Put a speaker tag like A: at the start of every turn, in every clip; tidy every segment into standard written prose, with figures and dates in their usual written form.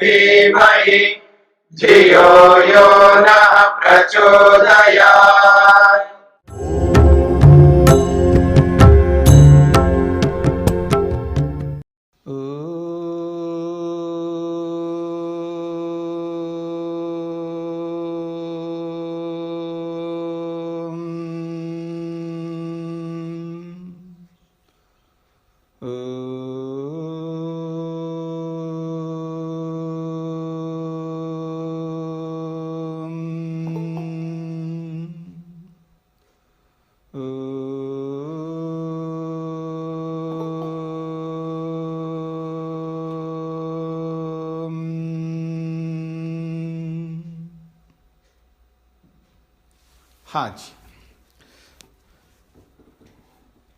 A: धीमहि धियो यो नः प्रचोदयात्।
B: हाँ जी,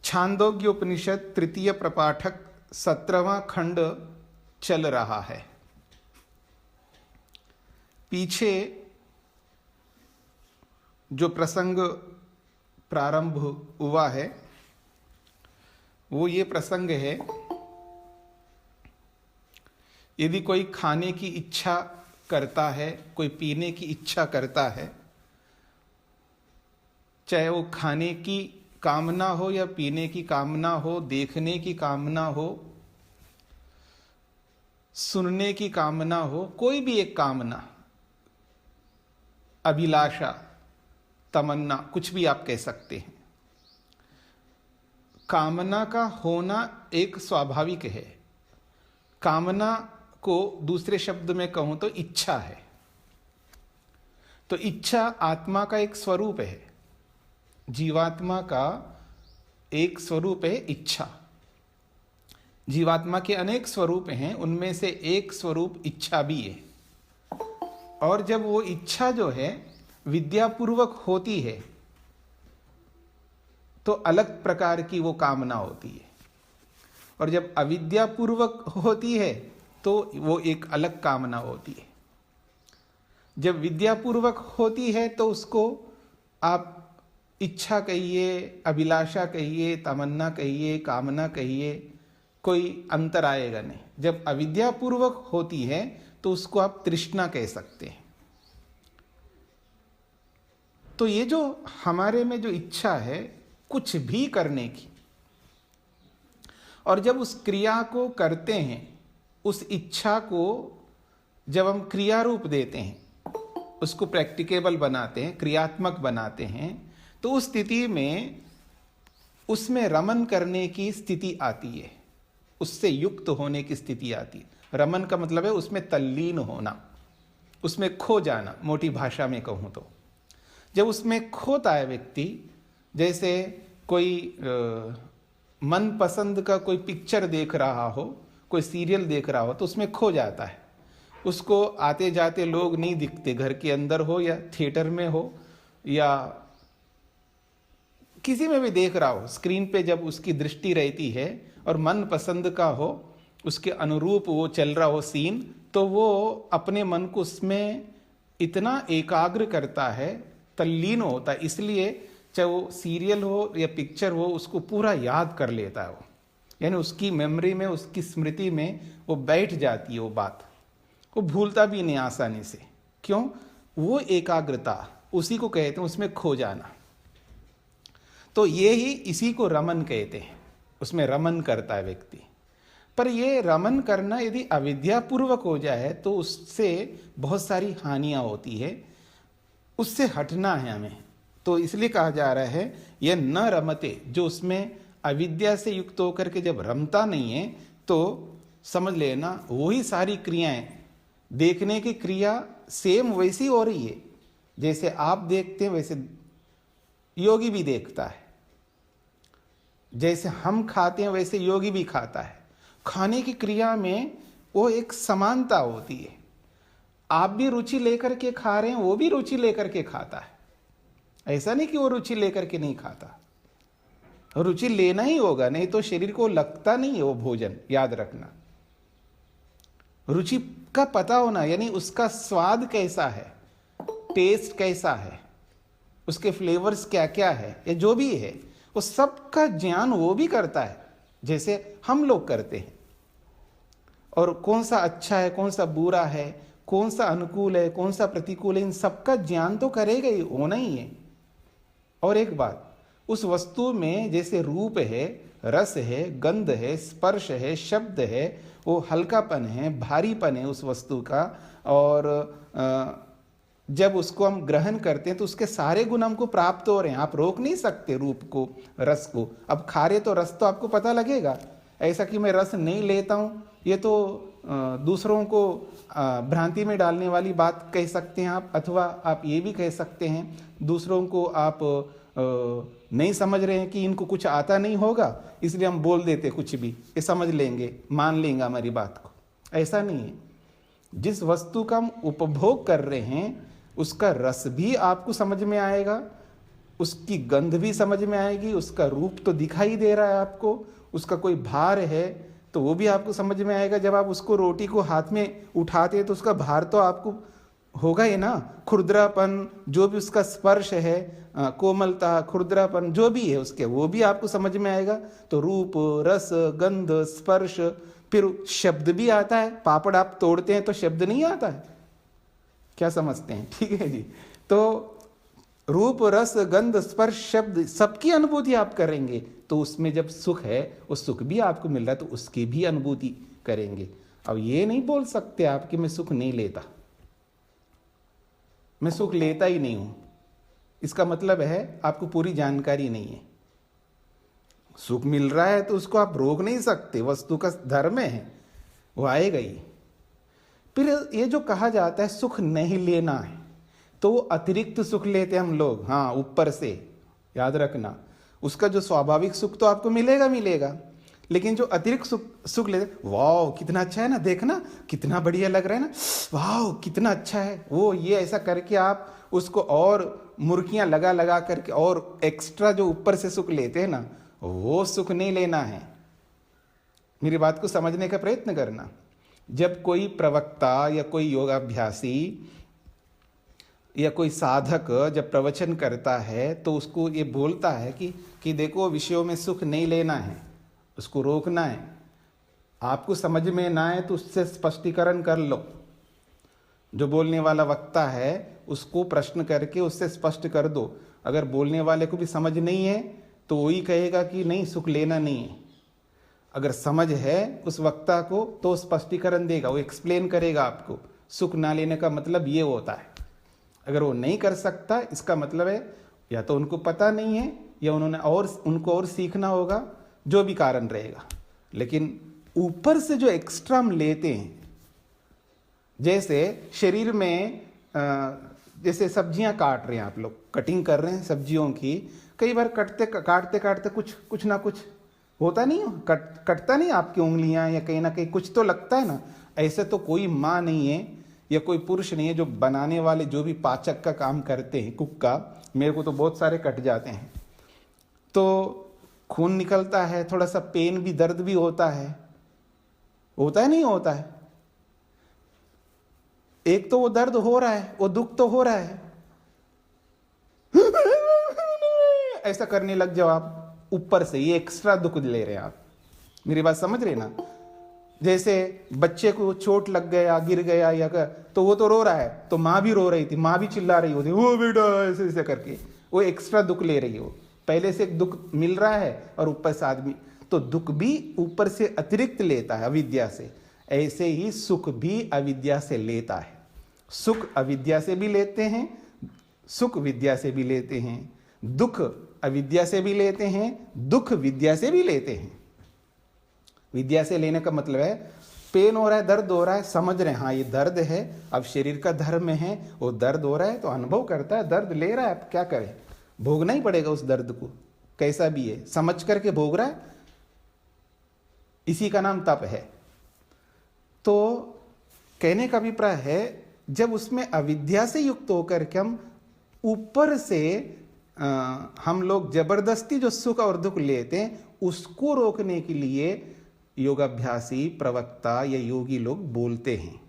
B: छांदोग्य उपनिषद तृतीय प्रपाठक 17वां खंड चल रहा है। पीछे जो प्रसंग प्रारंभ हुआ है वो ये प्रसंग है, यदि कोई खाने की इच्छा करता है, कोई पीने की इच्छा करता है, चाहे वो खाने की कामना हो या पीने की कामना हो, देखने की कामना हो, सुनने की कामना हो, कोई भी एक कामना, अभिलाषा, तमन्ना, कुछ भी आप कह सकते हैं। कामना का होना एक स्वाभाविक है। कामना को दूसरे शब्द में कहूं तो इच्छा है। तो इच्छा आत्मा का एक स्वरूप है, जीवात्मा का एक स्वरूप है इच्छा। जीवात्मा के अनेक स्वरूप हैं, उनमें से एक स्वरूप इच्छा भी है। और जब वो इच्छा जो है विद्यापूर्वक होती है तो अलग प्रकार की वो कामना होती है, और जब अविद्यापूर्वक होती है तो वो एक अलग कामना होती है। जब विद्यापूर्वक होती है तो उसको आप इच्छा कहिए, अभिलाषा कहिए, तमन्ना कहिए, कामना कहिए, कोई अंतर आएगा नहीं। जब अविद्यापूर्वक होती है तो उसको आप तृष्णा कह सकते हैं। तो ये जो हमारे में जो इच्छा है कुछ भी करने की, और जब उस क्रिया को करते हैं, उस इच्छा को जब हम क्रिया रूप देते हैं, उसको प्रैक्टिकेबल बनाते हैं, क्रियात्मक बनाते हैं, तो उस स्थिति में उसमें रमन करने की स्थिति आती है, उससे युक्त होने की स्थिति आती है। रमन का मतलब है उसमें तल्लीन होना, उसमें खो जाना, मोटी भाषा में कहूं तो। जब उसमें खोता है व्यक्ति, जैसे कोई मनपसंद का कोई पिक्चर देख रहा हो, कोई सीरियल देख रहा हो, तो उसमें खो जाता है। उसको आते जाते लोग नहीं दिखते, घर के अंदर हो या थिएटर में हो या किसी में भी देख रहा हो, स्क्रीन पे जब उसकी दृष्टि रहती है और मन पसंद का हो, उसके अनुरूप वो चल रहा हो सीन, तो वो अपने मन को उसमें इतना एकाग्र करता है, तल्लीन होता है। इसलिए चाहे वो सीरियल हो या पिक्चर हो, उसको पूरा याद कर लेता है वो, यानी उसकी मेमोरी में, उसकी स्मृति में वो बैठ जाती है वो बात, वो भूलता भी नहीं आसानी से। क्यों? वो एकाग्रता, उसी को कहते हैं उसमें खो जाना। तो ये ही इसी को रमन कहते हैं, उसमें रमन करता है व्यक्ति। पर ये रमन करना यदि अविद्यापूर्वक हो जाए तो उससे बहुत सारी हानियां होती है, उससे हटना है हमें। तो इसलिए कहा जा रहा है यह न रमते, जो उसमें अविद्या से युक्त होकर के जब रमता नहीं है तो समझ लेना वही सारी क्रियाएं, देखने की क्रिया सेम वैसी हो रही है, जैसे आप देखते हैं वैसे योगी भी देखता है, जैसे हम खाते हैं वैसे योगी भी खाता है। खाने की क्रिया में वो एक समानता होती है। आप भी रुचि लेकर के खा रहे हैं, वो भी रुचि लेकर के खाता है। ऐसा नहीं कि वो रुचि लेकर के नहीं खाता, रुचि लेना ही होगा, नहीं तो शरीर को लगता नहीं है वो भोजन। याद रखना, रुचि का पता होना, यानी उसका स्वाद कैसा है, टेस्ट कैसा है, उसके फ्लेवर्स क्या क्या है, या जो भी है वो सब का ज्ञान वो भी करता है जैसे हम लोग करते हैं। और कौन सा अच्छा है, कौन सा बुरा है, कौन सा अनुकूल है, कौन सा प्रतिकूल है, इन सबका ज्ञान तो करेगा ही, होना ही है। और एक बात, उस वस्तु में जैसे रूप है, रस है, गंध है, स्पर्श है, शब्द है, वो हल्कापन है, भारीपन है उस वस्तु का, और जब उसको हम ग्रहण करते हैं तो उसके सारे गुण हमको प्राप्त हो रहे हैं। आप रोक नहीं सकते रूप को, रस को। अब खा रहे तो रस तो आपको पता लगेगा। ऐसा कि मैं रस नहीं लेता हूँ, ये तो दूसरों को भ्रांति में डालने वाली बात कह सकते हैं आप, अथवा आप ये भी कह सकते हैं दूसरों को आप नहीं समझ रहे हैं कि इनको कुछ आता नहीं होगा, इसलिए हम बोल देते कुछ भी, ये समझ लेंगे, मान लेंगे हमारी बात को। ऐसा नहीं है। जिस वस्तु का हम उपभोग कर रहे हैं उसका रस भी आपको समझ में आएगा, उसकी गंध भी समझ में आएगी, उसका रूप तो दिखाई दे रहा है आपको, उसका कोई भार है तो वो भी आपको समझ में आएगा। जब आप उसको रोटी को हाथ में उठाते हैं तो उसका भार तो आपको होगा ही ना, खुरदरापन, जो भी उसका स्पर्श है, कोमलता, खुरदरापन जो भी है उसके, वो भी आपको समझ में आएगा। तो रूप, रस, गंध, स्पर्श, फिर शब्द भी आता है। पापड़ आप तोड़ते हैं तो शब्द नहीं आता है, क्या समझते हैं? ठीक है जी। तो रूप, रस, गंध, स्पर्श, शब्द सबकी अनुभूति आप करेंगे, तो उसमें जब सुख है, उस सुख भी आपको मिल रहा है तो उसकी भी अनुभूति करेंगे। अब ये नहीं बोल सकते आप कि मैं सुख नहीं लेता, मैं सुख लेता ही नहीं हूं। इसका मतलब है आपको पूरी जानकारी नहीं है। सुख मिल रहा है तो उसको आप रोक नहीं सकते, वस्तु का धर्म है, वो आएगा ही। फिर ये जो कहा जाता है सुख नहीं लेना है, तो वो अतिरिक्त सुख लेते हैं हम लोग, हाँ, ऊपर से, याद रखना। उसका जो स्वाभाविक सुख तो आपको मिलेगा मिलेगा, लेकिन जो अतिरिक्त सुख लेते, वाह कितना अच्छा है ना, देखना कितना बढ़िया लग रहा है ना, वाह कितना अच्छा है वो, ये ऐसा करके आप उसको और मुर्कियां लगा लगा करके और एक्स्ट्रा जो ऊपर से सुख लेते हैं ना, वो सुख नहीं लेना है। मेरी बात को समझने का प्रयत्न करना। जब कोई प्रवक्ता या कोई योगाभ्यासी या कोई साधक जब प्रवचन करता है तो उसको ये बोलता है कि देखो विषयों में सुख नहीं लेना है, उसको रोकना है। आपको समझ में ना आए तो उससे स्पष्टीकरण कर लो। जो बोलने वाला वक्ता है उसको प्रश्न करके उससे स्पष्ट कर दो। अगर बोलने वाले को भी समझ नहीं है तो वही कहेगा कि नहीं, सुख लेना नहीं है। अगर समझ है उस वक्ता को तो स्पष्टीकरण देगा, वो एक्सप्लेन करेगा आपको सुख ना लेने का मतलब ये होता है। अगर वो नहीं कर सकता, इसका मतलब है या तो उनको पता नहीं है या उनको और सीखना होगा, जो भी कारण रहेगा। लेकिन ऊपर से जो एक्स्ट्रा हम लेते हैं, जैसे शरीर में जैसे सब्जियां काट रहे हैं, आप लोग कटिंग कर रहे हैं सब्जियों की, कई बार काटते काटते कुछ ना कुछ होता नहीं हो, कटता नहीं आपकी उंगलियां, या कहीं ना कहीं कुछ तो लगता है ना। ऐसे तो कोई माँ नहीं है या कोई पुरुष नहीं है जो बनाने वाले, जो भी पाचक का काम करते हैं, कुक का, मेरे को तो बहुत सारे कट जाते हैं, तो खून निकलता है, थोड़ा सा पेन भी, दर्द भी होता है नहीं होता है। एक तो वो दर्द हो रहा है, वो दुख तो हो रहा है, ऐसा करने लग जाओ आप, ऊपर से ये एक्स्ट्रा दुख ले रहे हैं आप। मेरी बात समझ रहे ना? जैसे बच्चे को चोट लग गया, गिर गया, या तो वो तो रो रहा है, तो माँ भी रो रही थी, माँ भी चिल्ला रही होती, वो बेटा ऐसे ऐसे करके, वो एक्स्ट्रा दुख ले रही हो। पहले से एक दुख मिल रहा है और ऊपर से आदमी तो दुख भी ऊपर से अतिरिक्त लेता है अविद्या से। ऐसे ही सुख भी अविद्या से लेता है। सुख अविद्या से भी लेते हैं, सुख विद्या से भी लेते हैं, दुख अविद्या से भी लेते हैं, दुख विद्या से भी लेते हैं। विद्या से लेने का मतलब है पेन हो रहा है, दर्द हो रहा है, समझ रहे हैं हाँ ये दर्द है, अब शरीर का धर्म है, वो दर्द हो रहा है तो अनुभव करता है, दर्द ले रहा है, अब क्या करें, भोगना ही पड़ेगा उस दर्द को, कैसा भी है, समझ करके भोग रहा है। इसी का नाम तप है। तो कहने का अभिप्राय है जब उसमें अविद्या से युक्त होकर के हम ऊपर से हम लोग जबरदस्ती जो सुख और दुख लेते हैं, उसको रोकने के लिए योगाभ्यासी, प्रवक्ता या योगी लोग बोलते हैं।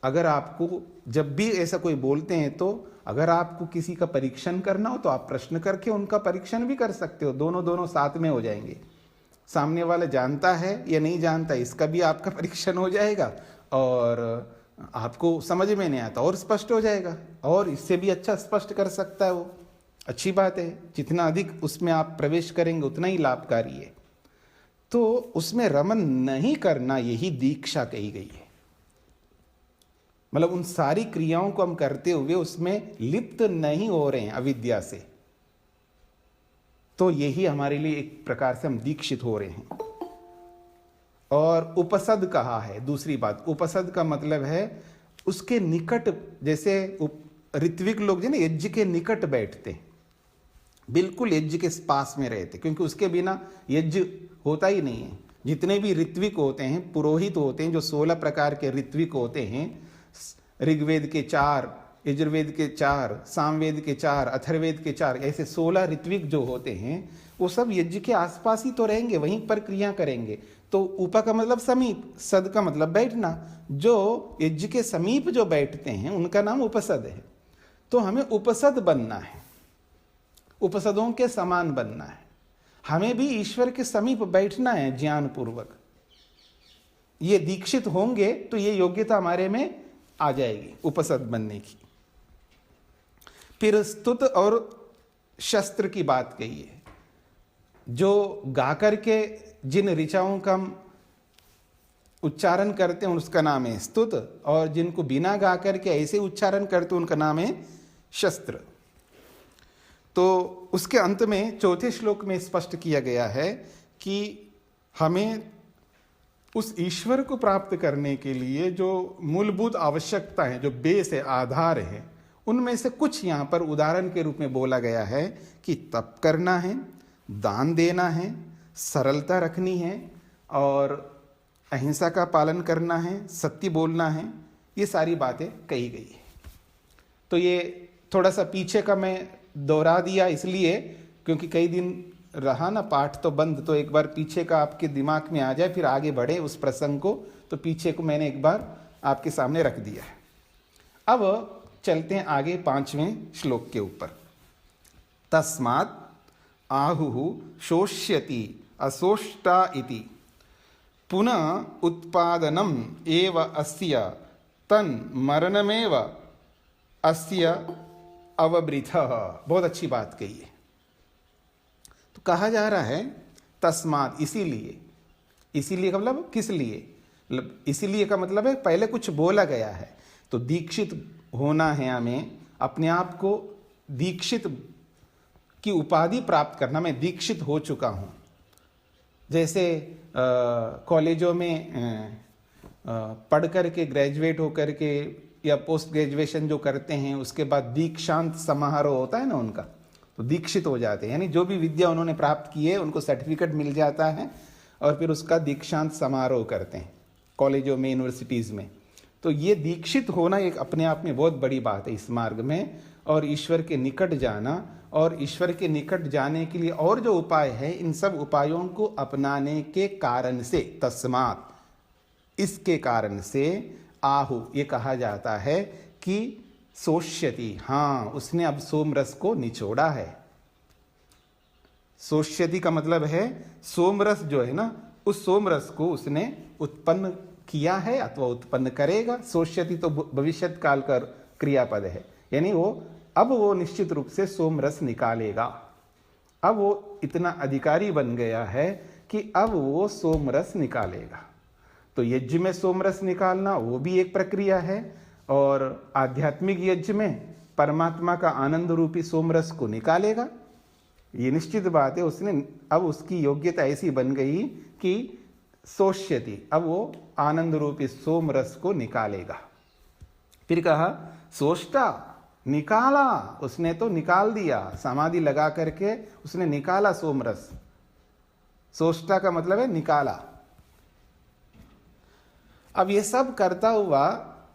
B: अगर आपको जब भी ऐसा कोई बोलते हैं तो अगर आपको किसी का परीक्षण करना हो तो आप प्रश्न करके उनका परीक्षण भी कर सकते हो, दोनों साथ में हो जाएंगे। सामने वाला जानता है या नहीं जानता, इसका भी आपका परीक्षण हो जाएगा, और आपको समझ में नहीं आता और स्पष्ट हो जाएगा, और इससे भी अच्छा स्पष्ट कर सकता है वो। अच्छी बात है, जितना अधिक उसमें आप प्रवेश करेंगे उतना ही लाभकारी है। तो उसमें रमन नहीं करना, यही दीक्षा कही गई है। मतलब उन सारी क्रियाओं को हम करते हुए उसमें लिप्त नहीं हो रहे हैं अविद्या से, तो यही हमारे लिए एक प्रकार से हम दीक्षित हो रहे हैं। और उपसद कहा है, दूसरी बात, उपसद का मतलब है उसके निकट, जैसे ऋत्विक लोग जो ना यज्ञ के निकट बैठते हैं, बिल्कुल यज्ञ के पास में रहते, क्योंकि उसके बिना यज्ञ होता ही नहीं है। जितने भी ऋत्विक होते हैं, पुरोहित होते हैं, जो 16 प्रकार के ऋत्विक होते हैं, ऋग्वेद के 4, यजुर्वेद के 4, सामवेद के 4, अथर्वेद के 4, ऐसे 16 ऋत्विक जो होते हैं, वो सब यज्ञ के आसपास ही तो रहेंगे, वहीं पर क्रिया करेंगे। तो उप का मतलब समीप, सद का मतलब बैठना। जो यज्ञ के समीप जो बैठते हैं उनका नाम उपसद है। तो हमें उपसद बनना है, उपसदों के समान बनना है। हमें भी ईश्वर के समीप बैठना है ज्ञान पूर्वक। ये दीक्षित होंगे तो ये योग्यता हमारे में आ जाएगी उपसद बनने की। फिर स्तुत और शस्त्र की बात कही है। जो गा करके जिन ऋचाओं का हम उच्चारण करते हैं उसका नाम है स्तुत, और जिनको बिना गा करके ऐसे उच्चारण करते हैं उनका नाम है शस्त्र। तो उसके अंत में चौथे श्लोक में स्पष्ट किया गया है कि हमें उस ईश्वर को प्राप्त करने के लिए जो मूलभूत आवश्यकता है, जो बेस है, आधार है, उनमें से कुछ यहाँ पर उदाहरण के रूप में बोला गया है कि तप करना है, दान देना है, सरलता रखनी है, और अहिंसा का पालन करना है, सत्य बोलना है। ये सारी बातें कही गई है। तो ये थोड़ा सा पीछे का मैं दोहरा दिया इसलिए क्योंकि कई दिन रहा ना पाठ तो बंद, तो एक बार पीछे का आपके दिमाग में आ जाए, फिर आगे बढ़े उस प्रसंग को। तो पीछे को मैंने एक बार आपके सामने रख दिया है। अब चलते हैं आगे 5वें श्लोक के ऊपर। तस्मात् आहुः शोष्यति अशोष्टा इति पुनः उत्पादनम एव अस्य तन मरणमेव अस्य अवबृथः। बहुत अच्छी बात कही है। तो कहा जा रहा है तस्मात्, इसीलिए। इसीलिए का मतलब किस लिए, मतलब इसीलिए का मतलब है पहले कुछ बोला गया है। तो दीक्षित होना है, हमें अपने आप को दीक्षित की उपाधि प्राप्त करना। मैं दीक्षित हो चुका हूँ। जैसे कॉलेजों में पढ़ करके ग्रेजुएट होकर के या पोस्ट ग्रेजुएशन जो करते हैं, उसके बाद दीक्षांत समारोह होता है ना उनका, तो दीक्षित हो जाते हैं। यानी जो भी विद्या उन्होंने प्राप्त की है उनको सर्टिफिकेट मिल जाता है, और फिर उसका दीक्षांत समारोह करते हैं कॉलेजों में, यूनिवर्सिटीज़ में। तो ये दीक्षित होना एक अपने आप में बहुत बड़ी बात है इस मार्ग में, और ईश्वर के निकट जाना। और ईश्वर के निकट जाने के लिए और जो उपाय है, इन सब उपायों को अपनाने के कारण से, तस्मात्, इसके कारण से, आहु, ये कहा जाता है कि सोष्यति, हाँ, उसने अब सोमरस को निचोड़ा है। सोष्यति का मतलब है सोमरस जो है ना, उस सोमरस को उसने उत्पन्न किया है अथवा उत्पन्न करेगा। सोष्यति तो भविष्यत काल का क्रियापद है, यानी अब वो निश्चित रूप से सोमरस निकालेगा। अब वो इतना अधिकारी बन गया है कि अब वो सोमरस निकालेगा। तो यज्ञ में सोमरस निकालना वो भी एक प्रक्रिया है, और आध्यात्मिक यज्ञ में परमात्मा का आनंद रूपी सोमरस को निकालेगा। ये निश्चित बात है। उसने अब उसकी योग्यता ऐसी बन गई कि सोष्यति, अब वो आनंद रूपी सोमरस को निकालेगा। फिर कहा सोष्टा, निकाला, उसने तो निकाल दिया, समाधि लगा करके उसने निकाला सोमरस। सोष्टा का मतलब है निकाला। अब ये सब करता हुआ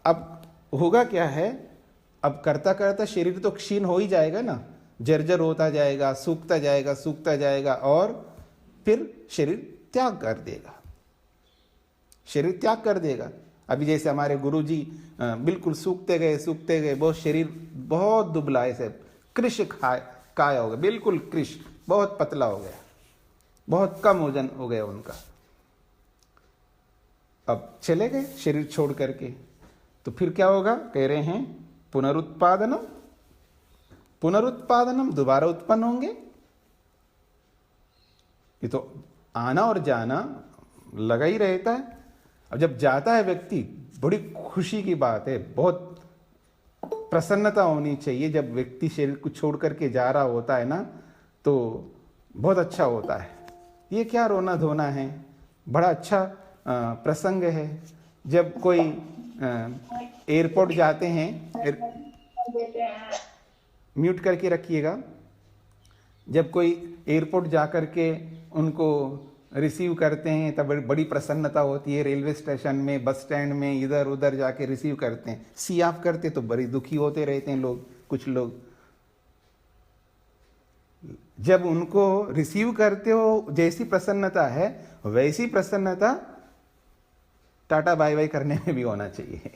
B: अब होगा क्या है, अब करता करता शरीर तो क्षीण हो ही जाएगा ना, जर्जर होता जाएगा, सूखता जाएगा, सूखता जाएगा, और फिर शरीर त्याग कर देगा, शरीर त्याग कर देगा। अभी जैसे हमारे गुरुजी बिल्कुल सूखते गए, बहुत शरीर बहुत दुबला, ऐसे कृश काया हो गया, बिल्कुल कृश, बहुत पतला हो गया। बहुत कम वजन हो गया उनका, अब चले गए शरीर छोड़ करके। तो फिर क्या होगा? कह रहे हैं पुनरुत्पादनम, पुनरुत्पादनम, दोबारा उत्पन्न होंगे। ये तो आना और जाना लगा ही रहता है। अब जब जाता है व्यक्ति, बड़ी खुशी की बात है, बहुत प्रसन्नता होनी चाहिए। जब व्यक्ति शरीर को छोड़ करके जा रहा होता है ना, तो बहुत अच्छा होता है। ये क्या रोना धोना है, बड़ा अच्छा प्रसंग है। जब कोई एयरपोर्ट जाते हैं, म्यूट करके रखिएगा। जब कोई एयरपोर्ट जा कर के उनको रिसीव करते हैं तब बड़ी प्रसन्नता होती है। रेलवे स्टेशन में, बस स्टैंड में, इधर उधर जाके रिसीव करते हैं। सी ऑफ करते तो बड़ी दुखी होते रहते हैं लोग, कुछ लोग। जब उनको रिसीव करते हो, जैसी प्रसन्नता है वैसी प्रसन्नता टाटा बाय बाय करने में भी होना चाहिए।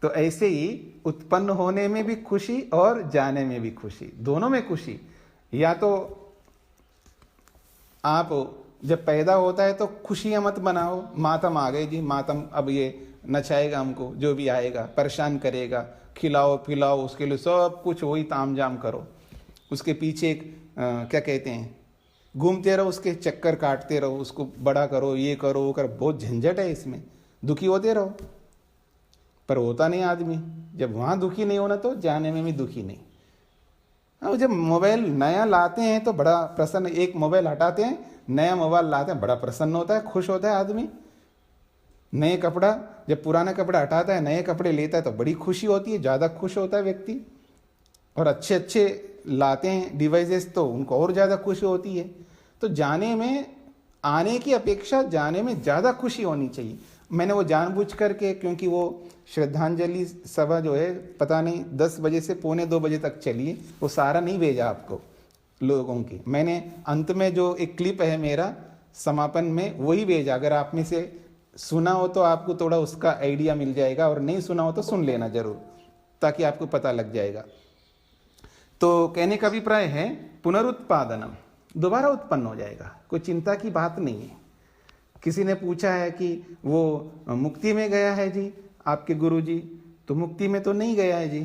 B: तो ऐसे ही उत्पन्न होने में भी खुशी और जाने में भी खुशी, दोनों में खुशी। या तो आप जब पैदा होता है तो खुशियां मत बनाओ, मातम आ गए जी, मातम, अब ये नचाएगा हमको, जो भी आएगा परेशान करेगा, खिलाओ पिलाओ, उसके लिए सब कुछ वही तामझाम करो। उसके पीछे एक क्या कहते हैं, घूमते रहो, उसके चक्कर काटते रहो, उसको बड़ा करो, ये करो वो करो, बहुत झंझट है इसमें, दुखी होते रहो। पर होता नहीं आदमी। जब वहां दुखी नहीं होना तो जाने में भी दुखी नहीं। अब जब मोबाइल नया लाते हैं तो बड़ा प्रसन्न, एक मोबाइल हटाते हैं, नया मोबाइल लाते हैं, बड़ा प्रसन्न होता है, खुश होता है आदमी। नए कपड़ा, जब पुराना कपड़ा हटाता है नए कपड़े लेता है तो बड़ी खुशी होती है, ज़्यादा खुश होता है व्यक्ति। और अच्छे अच्छे लाते हैं डिवाइसेस तो उनको और ज़्यादा खुशी होती है। तो जाने में, आने की अपेक्षा जाने में ज़्यादा खुशी होनी चाहिए। मैंने वो जानबूझ करके, क्योंकि वो श्रद्धांजलि सभा जो है पता नहीं 10 बजे से 1:45 बजे तक चली है, वो सारा नहीं भेजा आपको लोगों की। मैंने अंत में जो एक क्लिप है मेरा समापन में, वही भेजा। अगर आप में से सुना हो तो आपको थोड़ा उसका आइडिया मिल जाएगा, और नहीं सुना हो तो सुन लेना जरूर, ताकि आपको पता लग जाएगा। तो कहने का अभिप्राय है पुनरुत्पादनम, दोबारा उत्पन्न हो जाएगा, कोई चिंता की बात नहीं है। किसी ने पूछा है कि वो मुक्ति में गया है जी आपके गुरुजी, तो मुक्ति में तो नहीं गया है जी।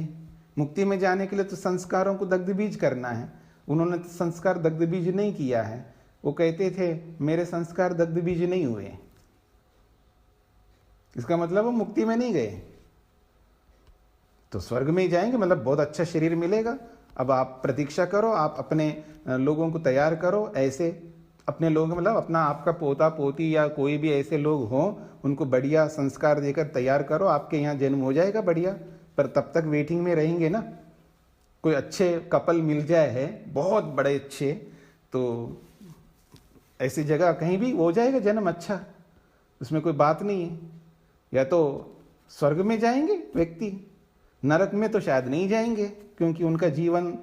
B: मुक्ति में जाने के लिए तो संस्कारों को दग्ध बीज करना है। उन्होंने तो संस्कार दग्ध बीज नहीं किया है। वो कहते थे मेरे संस्कार दग्ध बीज नहीं हुए, इसका मतलब वो मुक्ति में नहीं गए। तो स्वर्ग में ही जाएंगे, मतलब बहुत अच्छा शरीर मिलेगा। अब आप प्रतीक्षा करो, आप अपने लोगों को तैयार करो, ऐसे अपने लोग, मतलब अपना आपका पोता पोती या कोई भी ऐसे लोग हों, उनको बढ़िया संस्कार देकर तैयार करो, आपके यहाँ जन्म हो जाएगा बढ़िया। पर तब तक वेटिंग में रहेंगे ना। कोई अच्छे कपल मिल जाए है, बहुत बड़े अच्छे, तो ऐसी जगह कहीं भी हो जाएगा जन्म अच्छा, उसमें कोई बात नहीं है। या तो स्वर्ग में जाएंगे व्यक्ति, नरक में तो शायद नहीं जाएंगे, क्योंकि उनका जीवन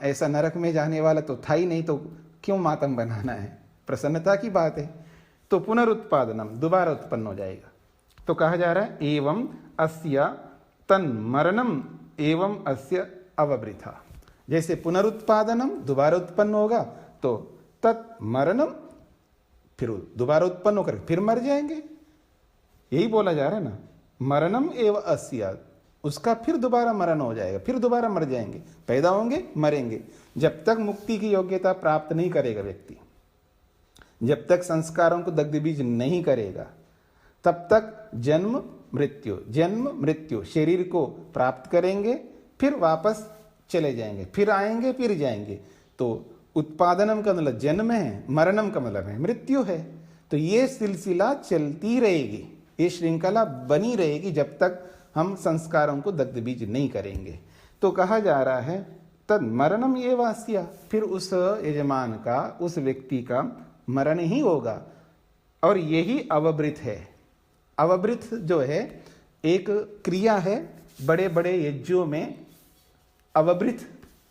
B: ऐसा नरक में जाने वाला तो था ही नहीं, तो क्यों मातम बनाना है, प्रसन्नता की बात है। तो पुनरुत्पादनम, दोबारा उत्पन्न हो जाएगा। तो कहा जा रहा है एवं अस्य तन्मरणम एवं अस्य अवबृथा। जैसे पुनरुत्पादनम, दोबारा उत्पन्न होगा, तो तत्मरणम, फिर दोबारा उत्पन्न होकर फिर मर जाएंगे, यही बोला जा रहा है ना। मरणम एवं अस्य, उसका फिर दोबारा मरण हो जाएगा, फिर दोबारा मर जाएंगे, पैदा होंगे मरेंगे। जब तक मुक्ति की योग्यता प्राप्त नहीं करेगा व्यक्ति, जब तक संस्कारों को दग्ध बीज नहीं करेगा, तब तक जन्म मृत्यु शरीर को प्राप्त करेंगे, फिर वापस चले जाएंगे, फिर आएंगे, फिर जाएंगे। तो उत्पादनम का मतलब जन्म है, मरणम का मतलब है मृत्यु है। तो ये सिलसिला चलती रहेगी, ये श्रृंखला बनी रहेगी जब तक हम संस्कारों को दग्ध बीज नहीं करेंगे। तो कहा जा रहा है तद मरणम ये वास्या, फिर उस यजमान का, उस व्यक्ति का मरण ही होगा। और यही अवबृत है। अवबृत जो है एक क्रिया है, बड़े बड़े यज्ञों में अवबृत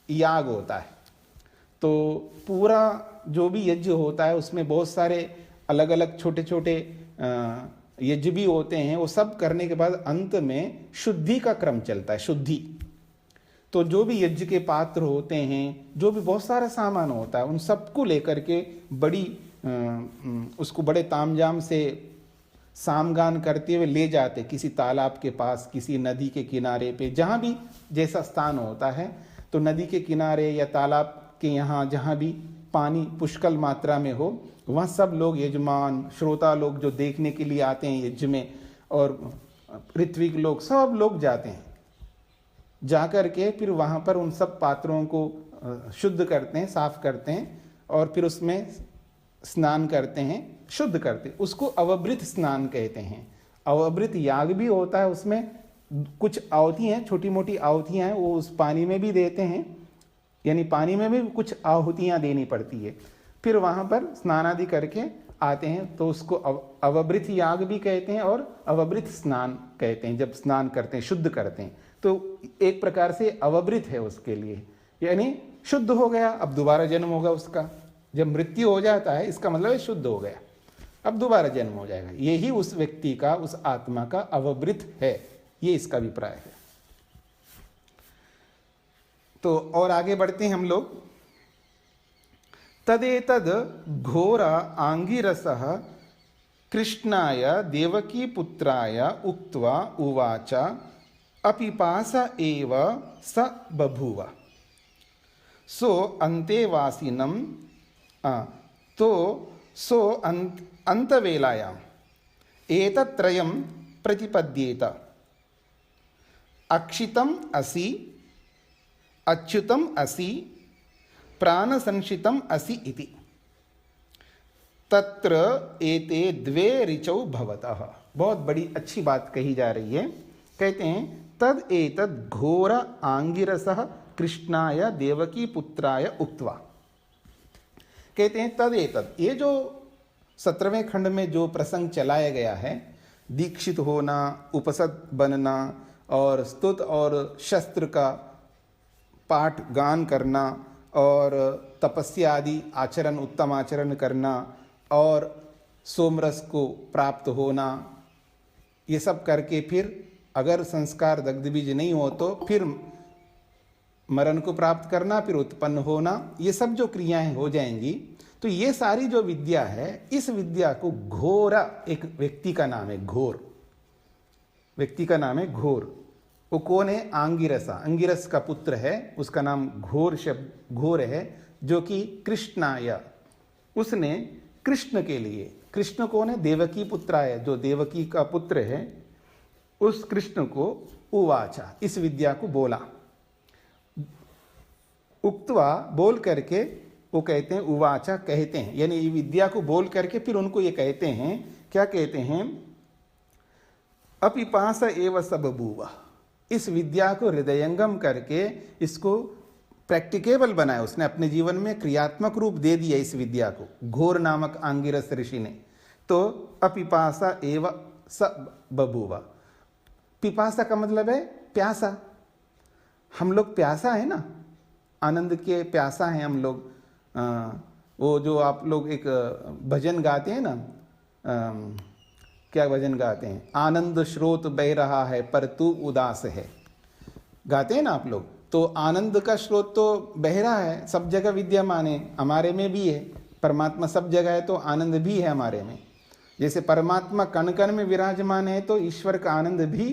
B: याग होता है। तो पूरा जो भी यज्ञ होता है उसमें बहुत सारे अलग अलग छोटे छोटे यज्ञ भी होते हैं। वो सब करने के बाद अंत में शुद्धि का क्रम चलता है, शुद्धि। तो जो भी यज्ञ के पात्र होते हैं, जो भी बहुत सारा सामान होता है, उन सबको लेकर के बड़ी उसको बड़े तामझाम से सामगान करते हुए ले जाते किसी तालाब के पास, किसी नदी के किनारे पे, जहाँ भी जैसा स्थान होता है। तो नदी के किनारे या तालाब के यहाँ जहाँ भी पानी पुष्कल मात्रा में हो, वहाँ सब लोग, यजमान, श्रोता लोग जो देखने के लिए आते हैं यज्ञ में, और ऋत्विक लोग, सब लोग जाते हैं। जाकर के फिर वहाँ पर उन सब पात्रों को शुद्ध करते हैं, साफ करते हैं, और फिर उसमें स्नान करते हैं, शुद्ध करते हैं। उसको अवभृत स्नान कहते हैं। अवभृत याग भी होता है, उसमें कुछ आहुति हैं, छोटी मोटी आहुतियाँ हैं, वो उस पानी में भी देते हैं, यानी पानी में भी कुछ आहुतियाँ देनी पड़ती है। फिर वहाँ पर स्नान आदि करके आते हैं, तो उसको अवभृत याग भी कहते हैं और अवभृत स्नान कहते हैं। जब स्नान करते हैं, शुद्ध करते हैं, तो एक प्रकार से अवभृत है उसके लिए, यानी शुद्ध हो गया, अब दोबारा जन्म होगा उसका। जब मृत्यु हो जाता है, इसका मतलब है शुद्ध हो गया, अब दोबारा जन्म हो जाएगा। यही उस व्यक्ति का, उस आत्मा का अवभृत है, ये इसका अभिप्राय है। तो और आगे बढ़ते हैं हम लोग। तदेतद घोर आंगिरसः कृष्णाय देवकी पुत्राय उक्त्वा उवाच अपिपास एव स बभूव सो अंतेवासिनम तो सो अंतवेलायाम एतत्रयं प्रतिपद्येत अक्षितम असि अच्युतम असि प्राणसंशितम असि इति तत्र एते द्वे ऋचौ भवतः। बहुत बड़ी अच्छी बात कही जा रही है। कहते हैं तद एतद घोर आंगिरसः कृष्णाय देवकी पुत्राय उक्त्वा। कहते हैं तद एतद, ये जो 17वें खंड में जो प्रसंग चलाया गया है, दीक्षित होना, उपसद बनना और स्तुत और शस्त्र का पाठ गान करना और तपस्या आदि आचरण, उत्तम आचरण करना और सोमरस को प्राप्त होना, ये सब करके फिर अगर संस्कार दग्ध बीज नहीं हो तो फिर मरण को प्राप्त करना, फिर उत्पन्न होना, ये सब जो क्रियाएं हो जाएंगी। तो ये सारी जो विद्या है, इस विद्या को घोर, एक व्यक्ति का नाम है घोर, व्यक्ति का नाम है घोर। वो कौन है? आंगिरसा, अंगिरस का पुत्र है, उसका नाम घोर शब्द घोर है, जो कि कृष्णाय, उसने कृष्ण के लिए, कृष्ण कौन है? देवकी पुत्राय, जो देवकी का पुत्र है, उस कृष्ण को उवाचा, इस विद्या को बोला। उक्त्वा, बोल करके, वो कहते हैं उवाचा, कहते हैं, यानी ये विद्या को बोल करके फिर उनको ये कहते हैं, क्या कहते हैं? अपिपास एव स बभूव। इस विद्या को हृदयंगम करके इसको प्रैक्टिकेबल बनाया, उसने अपने जीवन में क्रियात्मक रूप दे दिया इस विद्या को, घोर नामक आंगिरस ऋषि ने। तो अपिपासा एव स बभूव। पिपासा का मतलब है प्यासा। हम लोग प्यासा है ना, आनंद के प्यासा हैं हम लोग। वो जो आप लोग एक भजन गाते हैं ना, क्या भजन गाते हैं? आनंद स्रोत बह रहा है पर तू उदास है, गाते हैं ना आप लोग। तो आनंद का स्रोत तो बह रहा है, सब जगह विद्यमान है, हमारे में भी है। परमात्मा सब जगह है तो आनंद भी है हमारे में। जैसे परमात्मा कण कण में विराजमान है, तो ईश्वर का आनंद भी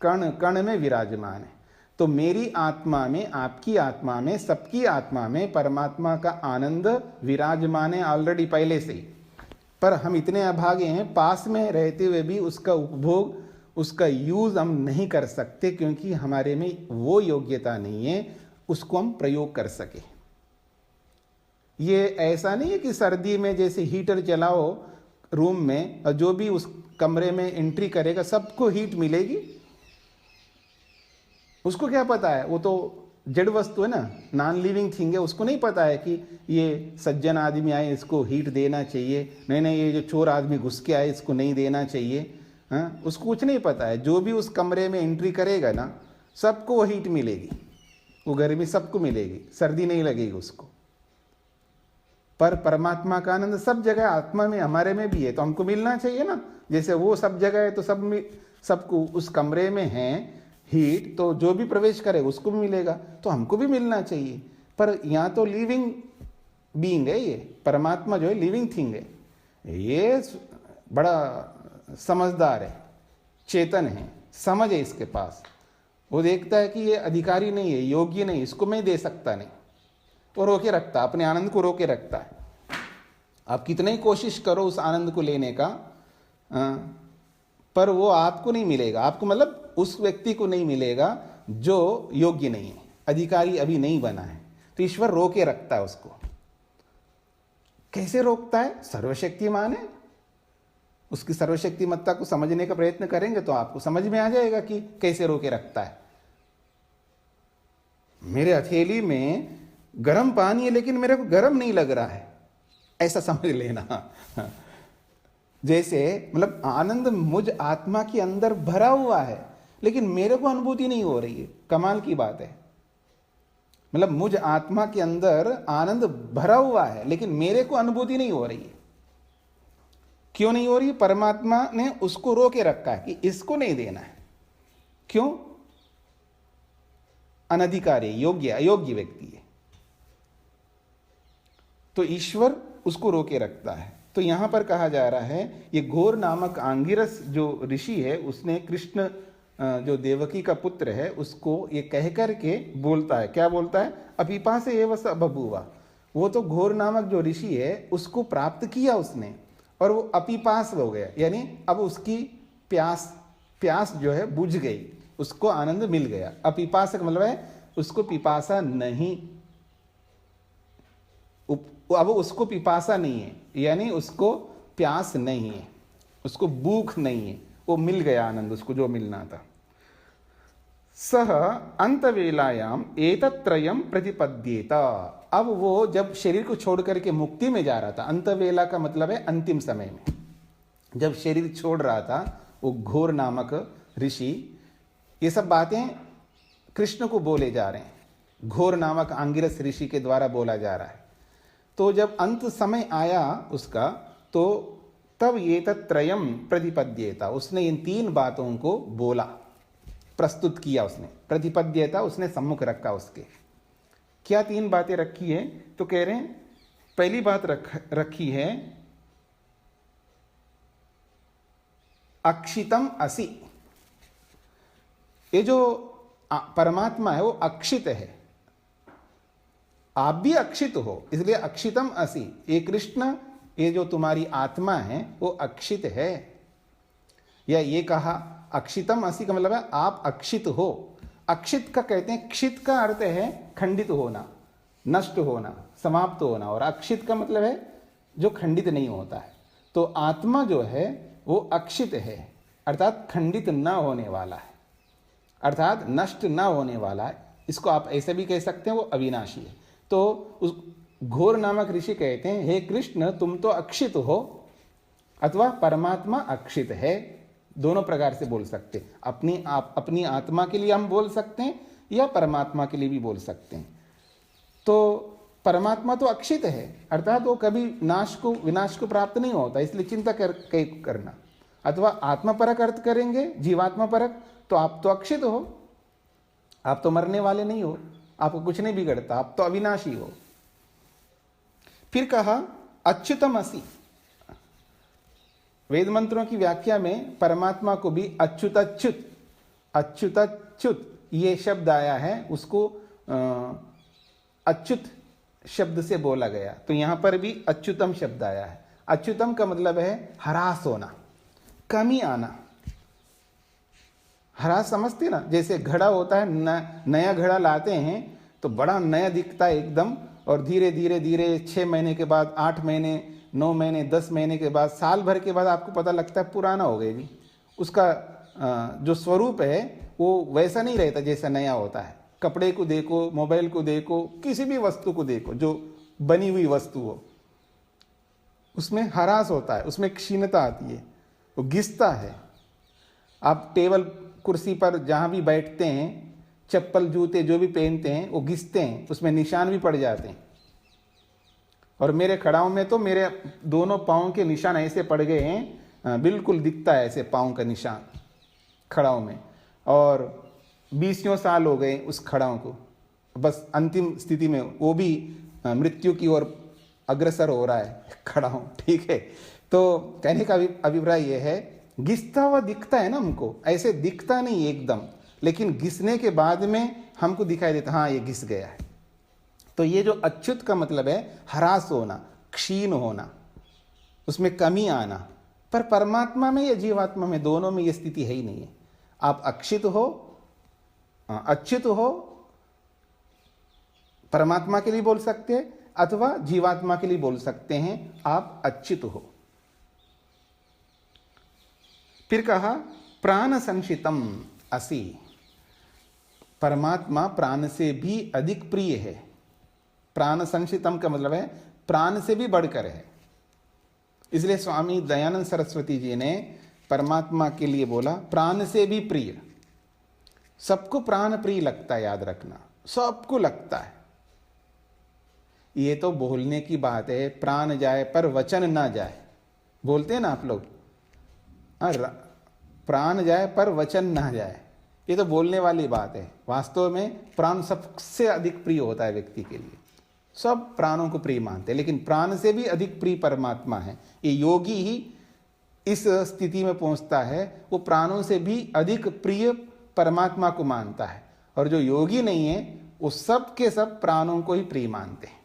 B: कण कण में विराजमान है। तो मेरी आत्मा में, आपकी आत्मा में, सबकी आत्मा में परमात्मा का आनंद विराजमान है ऑलरेडी पहले से ही। पर हम इतने अभागे हैं, पास में रहते हुए भी उसका उपभोग, उसका यूज हम नहीं कर सकते, क्योंकि हमारे में वो योग्यता नहीं है उसको हम प्रयोग कर सके। ये ऐसा नहीं है कि सर्दी में जैसे हीटर चलाओ रूम में, और जो भी उस कमरे में एंट्री करेगा सबको हीट मिलेगी। उसको क्या पता है? वो तो जड़ वस्तु है ना, नॉन लिविंग थिंग है, उसको नहीं पता है कि ये सज्जन आदमी आए इसको हीट देना चाहिए, नहीं नहीं ये जो चोर आदमी घुस के आए इसको नहीं देना चाहिए। हाँ, उसको कुछ नहीं पता है। जो भी उस कमरे में एंट्री करेगा ना, सबको वो हीट मिलेगी, वो गर्मी सबको मिलेगी, सर्दी नहीं लगेगी उसको। पर परमात्मा का आनंद सब जगह आत्मा में, हमारे में भी है, तो हमको मिलना चाहिए ना। जैसे वो सब जगह है तो सबको उस कमरे में है हीट, तो जो भी प्रवेश करे उसको भी मिलेगा, तो हमको भी मिलना चाहिए। पर यहाँ तो लिविंग बीइंग है, ये परमात्मा जो है लिविंग थिंग है, ये बड़ा समझदार है, चेतन है, समझ है इसके पास। वो देखता है कि ये अधिकारी नहीं है, योग्य नहीं, इसको मैं दे सकता नहीं, वो रोके रखता, अपने आनंद को रोके रखता है। आप कितने ही कोशिश करो उस आनंद को लेने का, पर वो आपको नहीं मिलेगा, आपको मतलब उस व्यक्ति को नहीं मिलेगा जो योग्य नहीं है, अधिकारी अभी नहीं बना है। तो ईश्वर रोके रखता है उसको। कैसे रोकता है? सर्वशक्तिमान है। उसकी सर्वशक्तिमत्ता को समझने का प्रयत्न करेंगे तो आपको समझ में आ जाएगा कि कैसे रोके रखता है। मेरे हथेली में गर्म पानी है लेकिन मेरे को गर्म नहीं लग रहा है, ऐसा समझ लेना। जैसे मतलब आनंद मुझ आत्मा के अंदर भरा हुआ है लेकिन मेरे को अनुभूति नहीं हो रही है। कमाल की बात है, मतलब मुझ आत्मा के अंदर आनंद भरा हुआ है लेकिन मेरे को अनुभूति नहीं हो रही है। क्यों नहीं हो रही? परमात्मा ने उसको रोके रखा है कि इसको नहीं देना है। क्यों? अनधिकारी, योग्य अयोग्य व्यक्ति है, तो ईश्वर उसको रोके रखता है। तो यहां पर कहा जा रहा है, ये घोर नामक आंगिरस जो ऋषि है उसने कृष्ण जो देवकी का पुत्र है उसको ये कह करके बोलता है, क्या बोलता है? अपिपासे एव स बभूवा। वो तो घोर नामक जो ऋषि है उसको प्राप्त किया उसने और वो अपिपास हो गया, यानी अब उसकी प्यास जो है बुझ गई, उसको आनंद मिल गया। अपिपास का मतलब है उसको पिपासा नहीं, अब उसको पिपासा नहीं है, यानी उसको प्यास नहीं है, उसको भूख नहीं है, वो मिल गया आनंद उसको जो मिलना था। सह अंतवेलायाम एतत्रयम प्रतिपद्येत। अब वो जब शरीर को छोड़ करके मुक्ति में जा रहा था, अंतवेला का मतलब है अंतिम समय में, जब शरीर छोड़ रहा था वो घोर नामक ऋषि ये सब बातें कृष्ण को बोले जा रहे हैं, घोर नामक आंगिरस ऋषि के द्वारा बोला जा रहा है। तो जब अंत समय आया उसका, तो तब ये तत्रयम प्रतिपद्येता, उसने इन तीन बातों को बोला, प्रस्तुत किया उसने। प्रतिपद्येता उसने सम्मुख रखा उसके। क्या तीन बातें रखी है? तो कह रहे हैं पहली बात रखी है अक्षितम असि। ये जो परमात्मा है वो अक्षित है, आप भी अक्षित हो, इसलिए अक्षितम असि। ये कृष्ण, ये जो तुम्हारी आत्मा है वो अक्षित है। या ये कहा अक्षितम असि का मतलब है आप अक्षित हो। अक्षित का कहते हैं, क्षित का अर्थ है खंडित होना, नष्ट होना, समाप्त होना, और अक्षित का मतलब है जो खंडित नहीं होता है। तो आत्मा जो है वो अक्षित है, अर्थात खंडित न होने वाला है, अर्थात नष्ट न होने वाला है। इसको आप ऐसे भी कह सकते हैं, वो अविनाशी है। तो उस घोर नामक ऋषि कहते हैं, हे कृष्ण तुम तो अक्षित हो, अथवा परमात्मा अक्षित है, दोनों प्रकार से बोल सकते। अपनी आत्मा के लिए हम बोल सकते हैं या परमात्मा के लिए भी बोल सकते हैं। तो परमात्मा तो अक्षित है, अर्थात वो कभी विनाश को प्राप्त नहीं होता, इसलिए चिंता करना। अथवा आत्मा परक अर्थ करेंगे, जीवात्मा परक, तो आप तो अक्षित हो, आप तो मरने वाले नहीं हो, आपको कुछ नहीं बिगड़ता, आप तो अविनाशी हो। फिर कहा अच्युतम असि। वेद मंत्रों की व्याख्या में परमात्मा को भी अच्युत ये शब्द आया है, उसको अच्युत शब्द से बोला गया। तो यहां पर भी अच्युतम शब्द आया है। अच्युतम का मतलब है हरास होना, कमी आना। हरास समझते ना, जैसे घड़ा होता है, नया घड़ा लाते हैं तो बड़ा नया दिखता है एकदम, और धीरे धीरे धीरे 6 महीने के बाद, 8 महीने, 9 महीने, 10 महीने के बाद, साल भर के बाद आपको पता लगता है पुराना हो गया जी। उसका जो स्वरूप है वो वैसा नहीं रहता जैसा नया होता है। कपड़े को देखो, मोबाइल को देखो, किसी भी वस्तु को देखो जो बनी हुई वस्तु हो, उसमें हरास होता है, उसमें क्षीणता आती है, वो घिसता है। आप टेबल कुर्सी पर जहां भी बैठते हैं, चप्पल जूते जो भी पहनते हैं वो घिसते हैं, उसमें निशान भी पड़ जाते हैं। और मेरे खड़ाओं में तो मेरे दोनों पाँव के निशान ऐसे पड़ गए हैं, बिल्कुल दिखता है ऐसे पाँव का निशान खड़ाओं में, और 20 साल हो गए उस खड़ाओं को। बस अंतिम स्थिति में वो भी मृत्यु की ओर अग्रसर हो रहा है, खड़ा हूं, ठीक है। तो कहने का अभिप्राय यह है, घिसता हुआ दिखता है ना हमको, ऐसे दिखता नहीं एकदम, लेकिन घिसने के बाद में हमको दिखाई देता, हाँ ये घिस गया है। तो ये जो अच्युत का मतलब है ह्रास होना, क्षीण होना, उसमें कमी आना। पर परमात्मा में या जीवात्मा में, दोनों में ये स्थिति है ही नहीं है। आप अच्युत हो परमात्मा के लिए बोल सकते हैं, अथवा जीवात्मा के लिए बोल सकते हैं, आप अच्युत हो। फिर कहा प्राण संशितम असि, परमात्मा प्राण से भी अधिक प्रिय है। प्राण संशितम का मतलब है प्राण से भी बढ़कर है। इसलिए स्वामी दयानंद सरस्वती जी ने परमात्मा के लिए बोला प्राण से भी प्रिय। सबको प्राण प्रिय लगता है, याद रखना, सबको लगता है। ये तो बोलने की बात है, प्राण जाए पर वचन ना जाए, बोलते हैं ना आप लोग, प्राण जाए पर वचन ना जाए, ये तो बोलने वाली बात है। वास्तव में प्राण सबसे अधिक प्रिय होता है व्यक्ति के लिए, सब प्राणों को प्रिय मानते हैं, लेकिन प्राण से भी अधिक प्रिय परमात्मा है। ये योगी ही इस स्थिति में पहुंचता है, वो प्राणों से भी अधिक प्रिय परमात्मा को मानता है। और जो योगी नहीं है वो सब के सब प्राणों को ही प्रिय मानते हैं।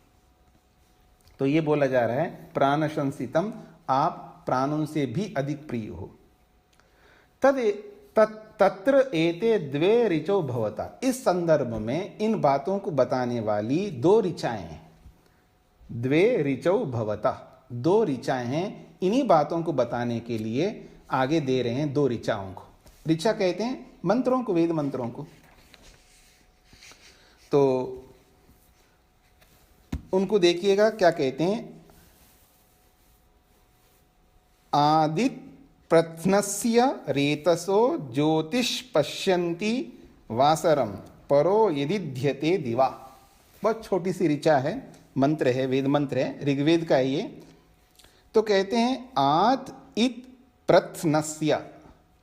B: तो ये बोला जा रहा है प्राण संसितम, आप प्राणों से भी अधिक प्रिय हो। तत्र एते द्वे ऋचो भवता, इस संदर्भ में इन बातों को बताने वाली दो ऋचाएं हैं। द्वे ऋचो भवता, दो ऋचाएं हैं, इन्हीं बातों को बताने के लिए आगे दे रहे हैं दो ऋचाओं को। ऋचा कहते हैं मंत्रों को, वेद मंत्रों को। तो उनको देखिएगा क्या कहते हैं, आदित प्रत्नस्य रेतसो ज्योतिष पश्यन्ति वासरम परो यदिध्यते दिवा। बहुत छोटी सी ऋचा है, मंत्र है, वेद मंत्र है, ऋग्वेद का है ये। तो कहते हैं आत इत प्रत्नस्य,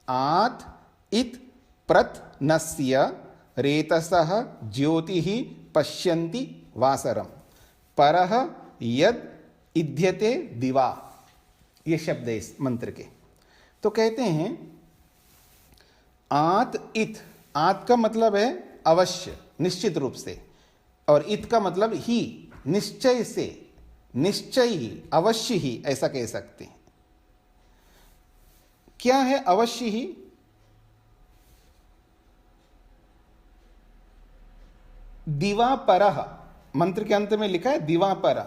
B: आत इत प्रत्नस्य रेतसः ज्योतिः पश्यन्ति वासरम परः यद इध्यते दिवा। ये शब्द है इस मंत्र के। तो कहते हैं आत इत, आत का मतलब है अवश्य, निश्चित रूप से, और इत का मतलब ही, निश्चय से, निश्चय ही, अवश्य ही, ऐसा कह सकते हैं। क्या है अवश्य ही? दिवापरः, मंत्र के अंत में लिखा है दिवापरः।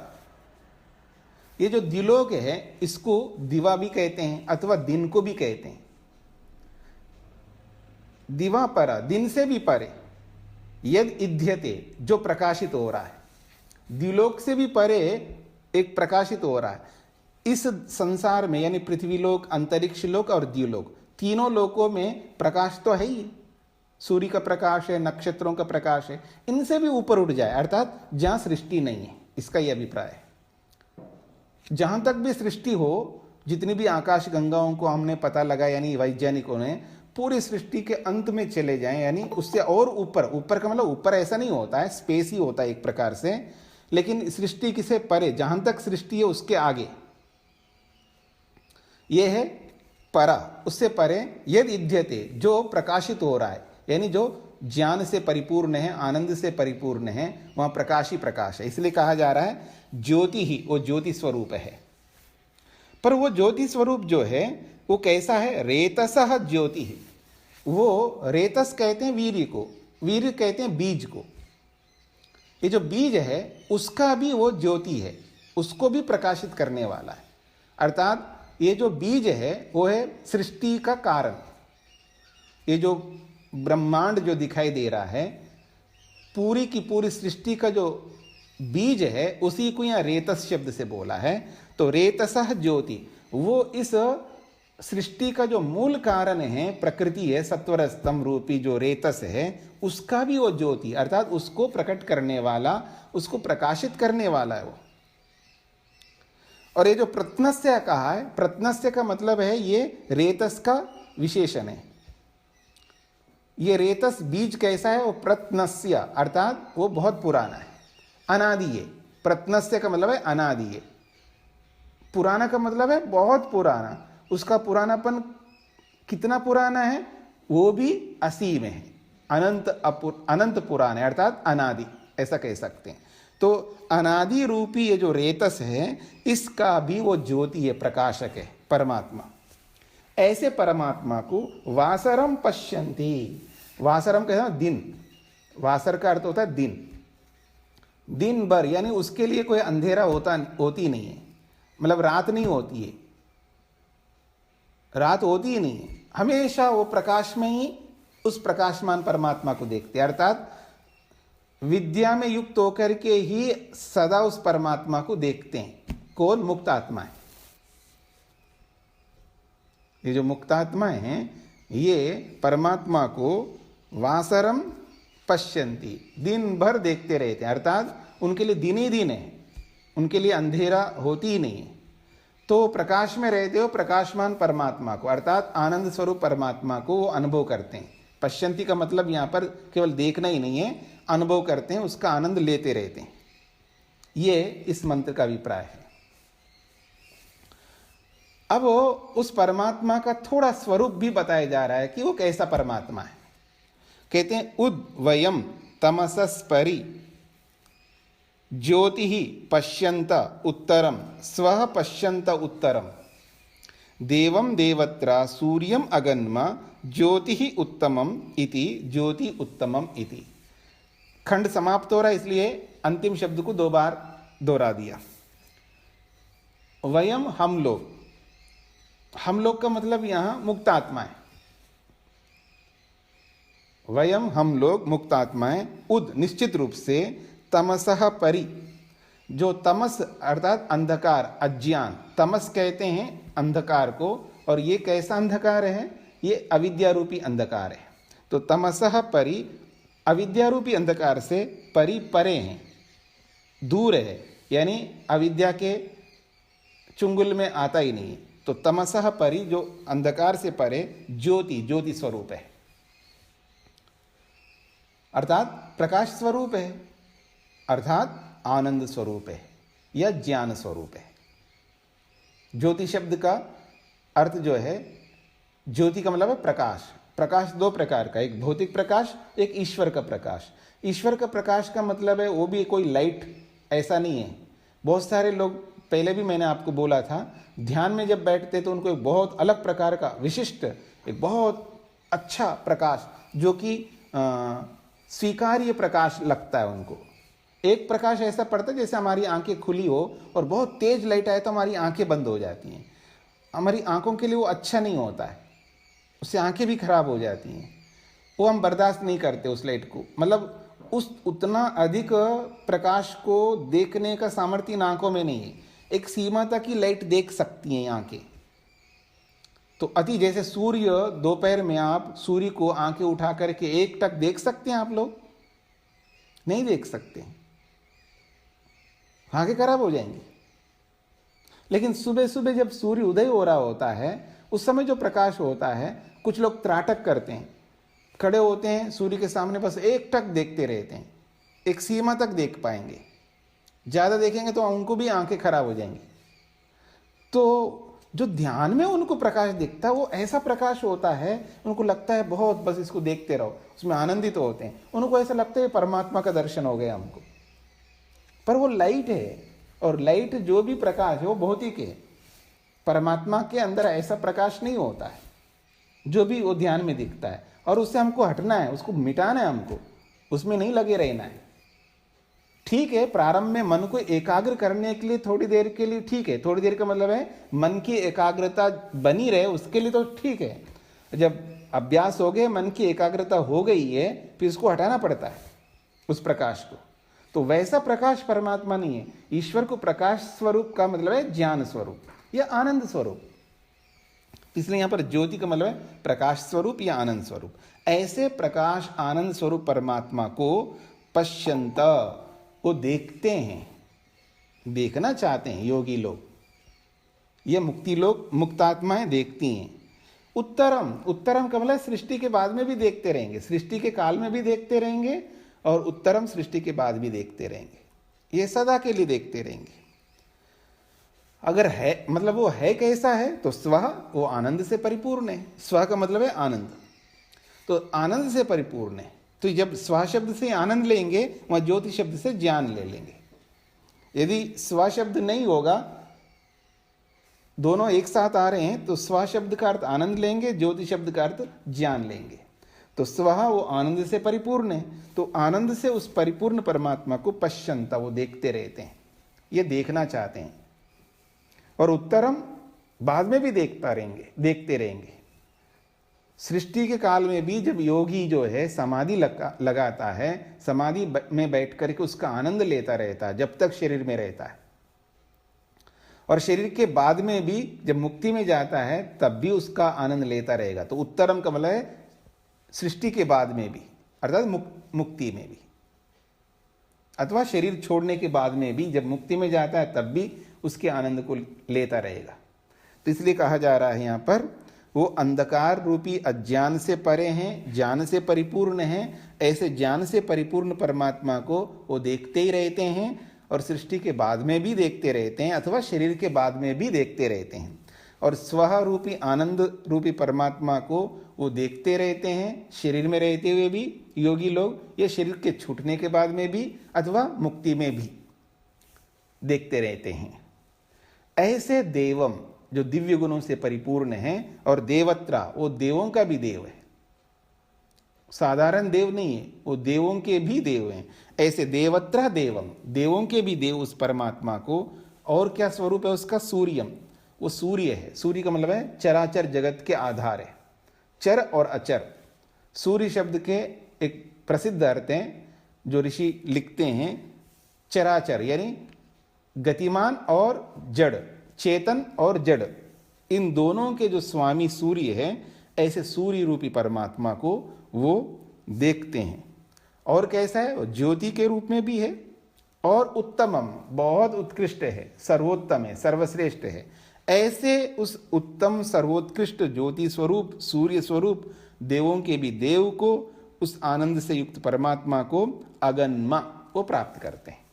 B: ये जो दिलोक है इसको दिवा भी कहते हैं अथवा दिन को भी कहते हैं। दिवापरा, दिन से भी परे, यद इध्यते, जो प्रकाशित हो रहा है, दिलोक से भी परे एक प्रकाशित हो रहा है। इस संसार में यानी पृथ्वी लोक, अंतरिक्ष लोक और द्युलोक, तीनों लोकों में प्रकाश तो है ही। सूर्य का प्रकाश है, नक्षत्रों का प्रकाश है, इनसे भी ऊपर उठ जाए, अर्थात जहां सृष्टि नहीं है, इसका यह अभिप्राय है। जहां तक भी सृष्टि हो, जितनी भी आकाश गंगाओं को हमने पता लगा, यानी वैज्ञानिकों ने, पूरी सृष्टि के अंत में चले जाएं, यानी उससे और ऊपर, ऊपर का मतलब ऊपर ऐसा नहीं होता है, स्पेस ही होता है एक प्रकार से, लेकिन सृष्टि किसे परे, जहां तक सृष्टि है उसके आगे, यह है परा, उससे परे। यद इध्यते, जो प्रकाशित हो रहा है, यानी जो ज्ञान से परिपूर्ण है, आनंद से परिपूर्ण है, वहां प्रकाश ही प्रकाश है। इसलिए कहा जा रहा है ज्योति ही, वो ज्योति स्वरूप है। पर वो ज्योति स्वरूप जो है वो कैसा है? रेतसः ज्योति है। वो रेतस कहते हैं वीर्य को, वीर्य कहते हैं बीज को। ये जो बीज है उसका भी वो ज्योति है, उसको भी प्रकाशित करने वाला है। अर्थात ये जो बीज है वो है सृष्टि का कारण। ये जो ब्रह्मांड जो दिखाई दे रहा है, पूरी की पूरी सृष्टि का जो बीज है, उसी को यहाँ रेतस शब्द से बोला है। तो रेतसः ज्योति, वो इस सृष्टि का जो मूल कारण है, प्रकृति है, सत्वर स्तंभ रूपी जो रेतस है, उसका भी वो ज्योति, अर्थात उसको प्रकट करने वाला, उसको प्रकाशित करने वाला है वो। और ये जो प्रत्नस्य कहा है, प्रत्नस्य का मतलब है ये रेतस का विशेषण है। ये रेतस बीज कैसा है? वो प्रत्नस्य, अर्थात वो बहुत पुराना है, अनादि है, प्रत्नस्य का मतलब है अनादि है, पुराना का मतलब है बहुत पुराना, उसका पुरानापन कितना पुराना है, वो भी असीम है, अनंत पुराण है, अर्थात अनादि, ऐसा कह सकते हैं। तो अनादि रूपी ये जो रेतस है, इसका भी वो ज्योति है, प्रकाशक है परमात्मा। ऐसे परमात्मा को वासरम पश्यन्ति, वासरम कहते हैं दिन, वासर का अर्थ होता है दिन, दिन भर, यानी उसके लिए कोई अंधेरा होती नहीं है, मतलब रात नहीं होती है, रात होती ही नहीं है, हमेशा वो प्रकाश में ही उस प्रकाशमान परमात्मा को देखते हैं, अर्थात विद्या में युक्त होकर के ही सदा उस परमात्मा को देखते हैं। कौन? मुक्त आत्मा है। ये जो मुक्त आत्मा है, ये परमात्मा को वासरम पश्यन्ति, दिन भर देखते रहते हैं, अर्थात उनके लिए दिन ही दिन है, उनके लिए अंधेरा होती ही नहीं है। तो प्रकाश में रहते हो प्रकाशमान परमात्मा को, अर्थात आनंद स्वरूप परमात्मा को वो अनुभव करते हैं। पश्यन्ति का मतलब यहाँ पर केवल देखना ही नहीं है, अनुभव करते हैं, उसका आनंद लेते रहते हैं। ये इस मंत्र का अभिप्राय है। अब उस परमात्मा का थोड़ा स्वरूप भी बताया जा रहा है कि वो कैसा परमात्मा है। कहते हैं उद्वयम तमसस्परि ज्योति ही पश्यन्त उत्तरम स्वः पश्यन्त उत्तरम देवम देवत्रा सूर्यम अगन्म ज्योति ही उत्तमम इति ज्योति उत्तमम इति। खंड समाप्त हो रहा है, इसलिए अंतिम शब्द को 2 बार दोहरा दिया। वयम हम लोग, हम लोग का मतलब यहां मुक्त आत्मा है। वयम हम लोग मुक्त आत्माएं, उद निश्चित रूप से, तमसः परि, जो तमस अर्थात अंधकार, अज्ञान, तमस कहते हैं अंधकार को, और ये कैसा अंधकार है? ये अविद्या रूपी अंधकार है। तो तमसः परि, अविद्या रूपी अंधकार से परि, परे हैं, दूर है, यानी अविद्या के चुंगल में आता ही नहीं है। तो तमसः परि, जो अंधकार से परे, ज्योति, ज्योति स्वरूप है, अर्थात प्रकाश स्वरूप है, अर्थात आनंद स्वरूप है या ज्ञान स्वरूप है। ज्योति शब्द का अर्थ जो है, ज्योति का मतलब है प्रकाश। प्रकाश 2 प्रकार का, एक भौतिक प्रकाश, एक ईश्वर का प्रकाश। ईश्वर का प्रकाश का मतलब है वो भी कोई लाइट ऐसा नहीं है। बहुत सारे लोग, पहले भी मैंने आपको बोला था, ध्यान में जब बैठते तो उनको एक बहुत अलग प्रकार का विशिष्ट, एक बहुत अच्छा प्रकाश, जो कि स्वीकार्य प्रकाश लगता है उनको। एक प्रकाश ऐसा पड़ता है जैसे हमारी आंखें खुली हो और बहुत तेज लाइट आए तो हमारी आंखें बंद हो जाती हैं। हमारी आंखों के लिए वो अच्छा नहीं होता है, उससे आंखें भी खराब हो जाती हैं, वो हम बर्दाश्त नहीं करते उस लाइट को। मतलब उस उतना अधिक प्रकाश को देखने का सामर्थ्य इन आंखों में नहीं है। एक सीमा तक ही लाइट देख सकती हैं आंखें। तो अति, जैसे सूर्य, दोपहर में आप सूर्य को आंखें उठा करके एक टक देख सकते हैं आप लोग? नहीं देख सकते, आंखें खराब हो जाएंगी। लेकिन सुबह सुबह जब सूर्य उदय हो रहा होता है, उस समय जो प्रकाश होता है, कुछ लोग त्राटक करते हैं, खड़े होते हैं सूर्य के सामने, बस एक टक देखते रहते हैं, एक सीमा तक देख पाएंगे, ज़्यादा देखेंगे तो उनको भी आंखें खराब हो जाएंगी। तो जो ध्यान में उनको प्रकाश दिखता है वो ऐसा प्रकाश होता है, उनको लगता है बहुत, बस इसको देखते रहो, उसमें आनंदित तो होते हैं। उनको ऐसा लगता है परमात्मा का दर्शन हो गया हमको। पर वो लाइट है, और लाइट जो भी प्रकाश है वो भौतिक है। परमात्मा के अंदर ऐसा प्रकाश नहीं होता है जो भी वो ध्यान में दिखता है, और उससे हमको हटना है, उसको मिटाना है, हमको उसमें नहीं लगे रहना है। ठीक है, प्रारंभ में मन को एकाग्र करने के लिए थोड़ी देर के लिए ठीक है, थोड़ी देर का मतलब है मन की एकाग्रता बनी रहे, उसके लिए तो ठीक है। जब अभ्यास हो गया, मन की एकाग्रता हो गई है, फिर उसको हटाना पड़ता है उस प्रकाश को। तो वैसा प्रकाश परमात्मा नहीं है। ईश्वर को प्रकाश स्वरूप का मतलब है ज्ञान स्वरूप या आनंद स्वरूप, इसलिए यहां पर ज्योति का मतलब है प्रकाश स्वरूप या आनंद स्वरूप। ऐसे प्रकाश आनंद स्वरूप परमात्मा को पश्यन्त, वो देखते हैं, देखना चाहते हैं योगी लोग, ये मुक्ति लोग, मुक्तात्माएं देखती हैं। उत्तरम, उत्तरम का मतलब सृष्टि के बाद में भी देखते रहेंगे, सृष्टि के काल में भी देखते रहेंगे, और उत्तरम सृष्टि के बाद भी देखते रहेंगे। ये सदा के लिए देखते रहेंगे। अगर है मतलब वो है कैसा है, तो स्वः वो आनंद से परिपूर्ण है। स्व का मतलब है आनंद, तो आनंद से परिपूर्ण है। तो जब स्व शब्द से आनंद लेंगे, वहां ज्योति शब्द से ज्ञान ले लेंगे। यदि स्व शब्द नहीं होगा, दोनों एक साथ आ रहे हैं, तो स्व शब्द का अर्थ आनंद लेंगे, ज्योति शब्द का अर्थ ज्ञान लेंगे। तो स्वः वो आनंद से परिपूर्ण है, तो आनंद से उस परिपूर्ण परमात्मा को पश्यंता, वो देखते रहते हैं, ये देखना चाहते हैं। और उत्तरम बाद में भी देखते रहेंगे। सृष्टि के काल में भी जब योगी जो है समाधि लगाता है, समाधि में बैठ करके उसका आनंद लेता रहता है जब तक शरीर में रहता है, और शरीर के बाद में भी जब मुक्ति में जाता है तब भी उसका आनंद लेता रहेगा। तो उत्तरम का मतलब है सृष्टि के बाद में भी, अर्थात मुक्ति में भी, अथवा शरीर छोड़ने के बाद में भी, जब मुक्ति में जाता है तब भी उसके आनंद को लेता रहेगा। तो इसलिए कहा जा रहा है यहां पर, वो अंधकार रूपी अज्ञान से परे हैं, ज्ञान से परिपूर्ण हैं। ऐसे ज्ञान से परिपूर्ण परमात्मा को वो देखते ही रहते हैं, और सृष्टि के बाद में भी देखते रहते हैं, अथवा शरीर के बाद में भी देखते रहते हैं। और स्व रूपी आनंद रूपी परमात्मा को वो देखते रहते हैं, शरीर में रहते हुए भी योगी लोग, ये शरीर के छूटने के बाद में भी अथवा मुक्ति में भी देखते रहते हैं। ऐसे देवम, जो दिव्य गुणों से परिपूर्ण है, और देवत्रा, वो देवों का भी देव है, साधारण देव नहीं है, वो देवों के भी देव हैं। ऐसे देवत्रा देवम, देवों के भी देव उस परमात्मा को। और क्या स्वरूप है उसका? सूर्यम, वो सूर्य है। सूर्य का मतलब है चराचर जगत के आधार है, चर और अचर। सूर्य शब्द के एक प्रसिद्ध अर्थ हैं जो ऋषि लिखते हैं, चराचर यानी गतिमान और जड़, चेतन और जड़, इन दोनों के जो स्वामी सूर्य है, ऐसे सूर्य रूपी परमात्मा को वो देखते हैं। और कैसा है? वो ज्योति के रूप में भी है, और उत्तमम, बहुत उत्कृष्ट है, सर्वोत्तम है, सर्वश्रेष्ठ है। ऐसे उस उत्तम सर्वोत्कृष्ट ज्योति स्वरूप, सूर्य स्वरूप, देवों के भी देव को, उस आनंद से युक्त परमात्मा को अगन्मा वो प्राप्त करते हैं।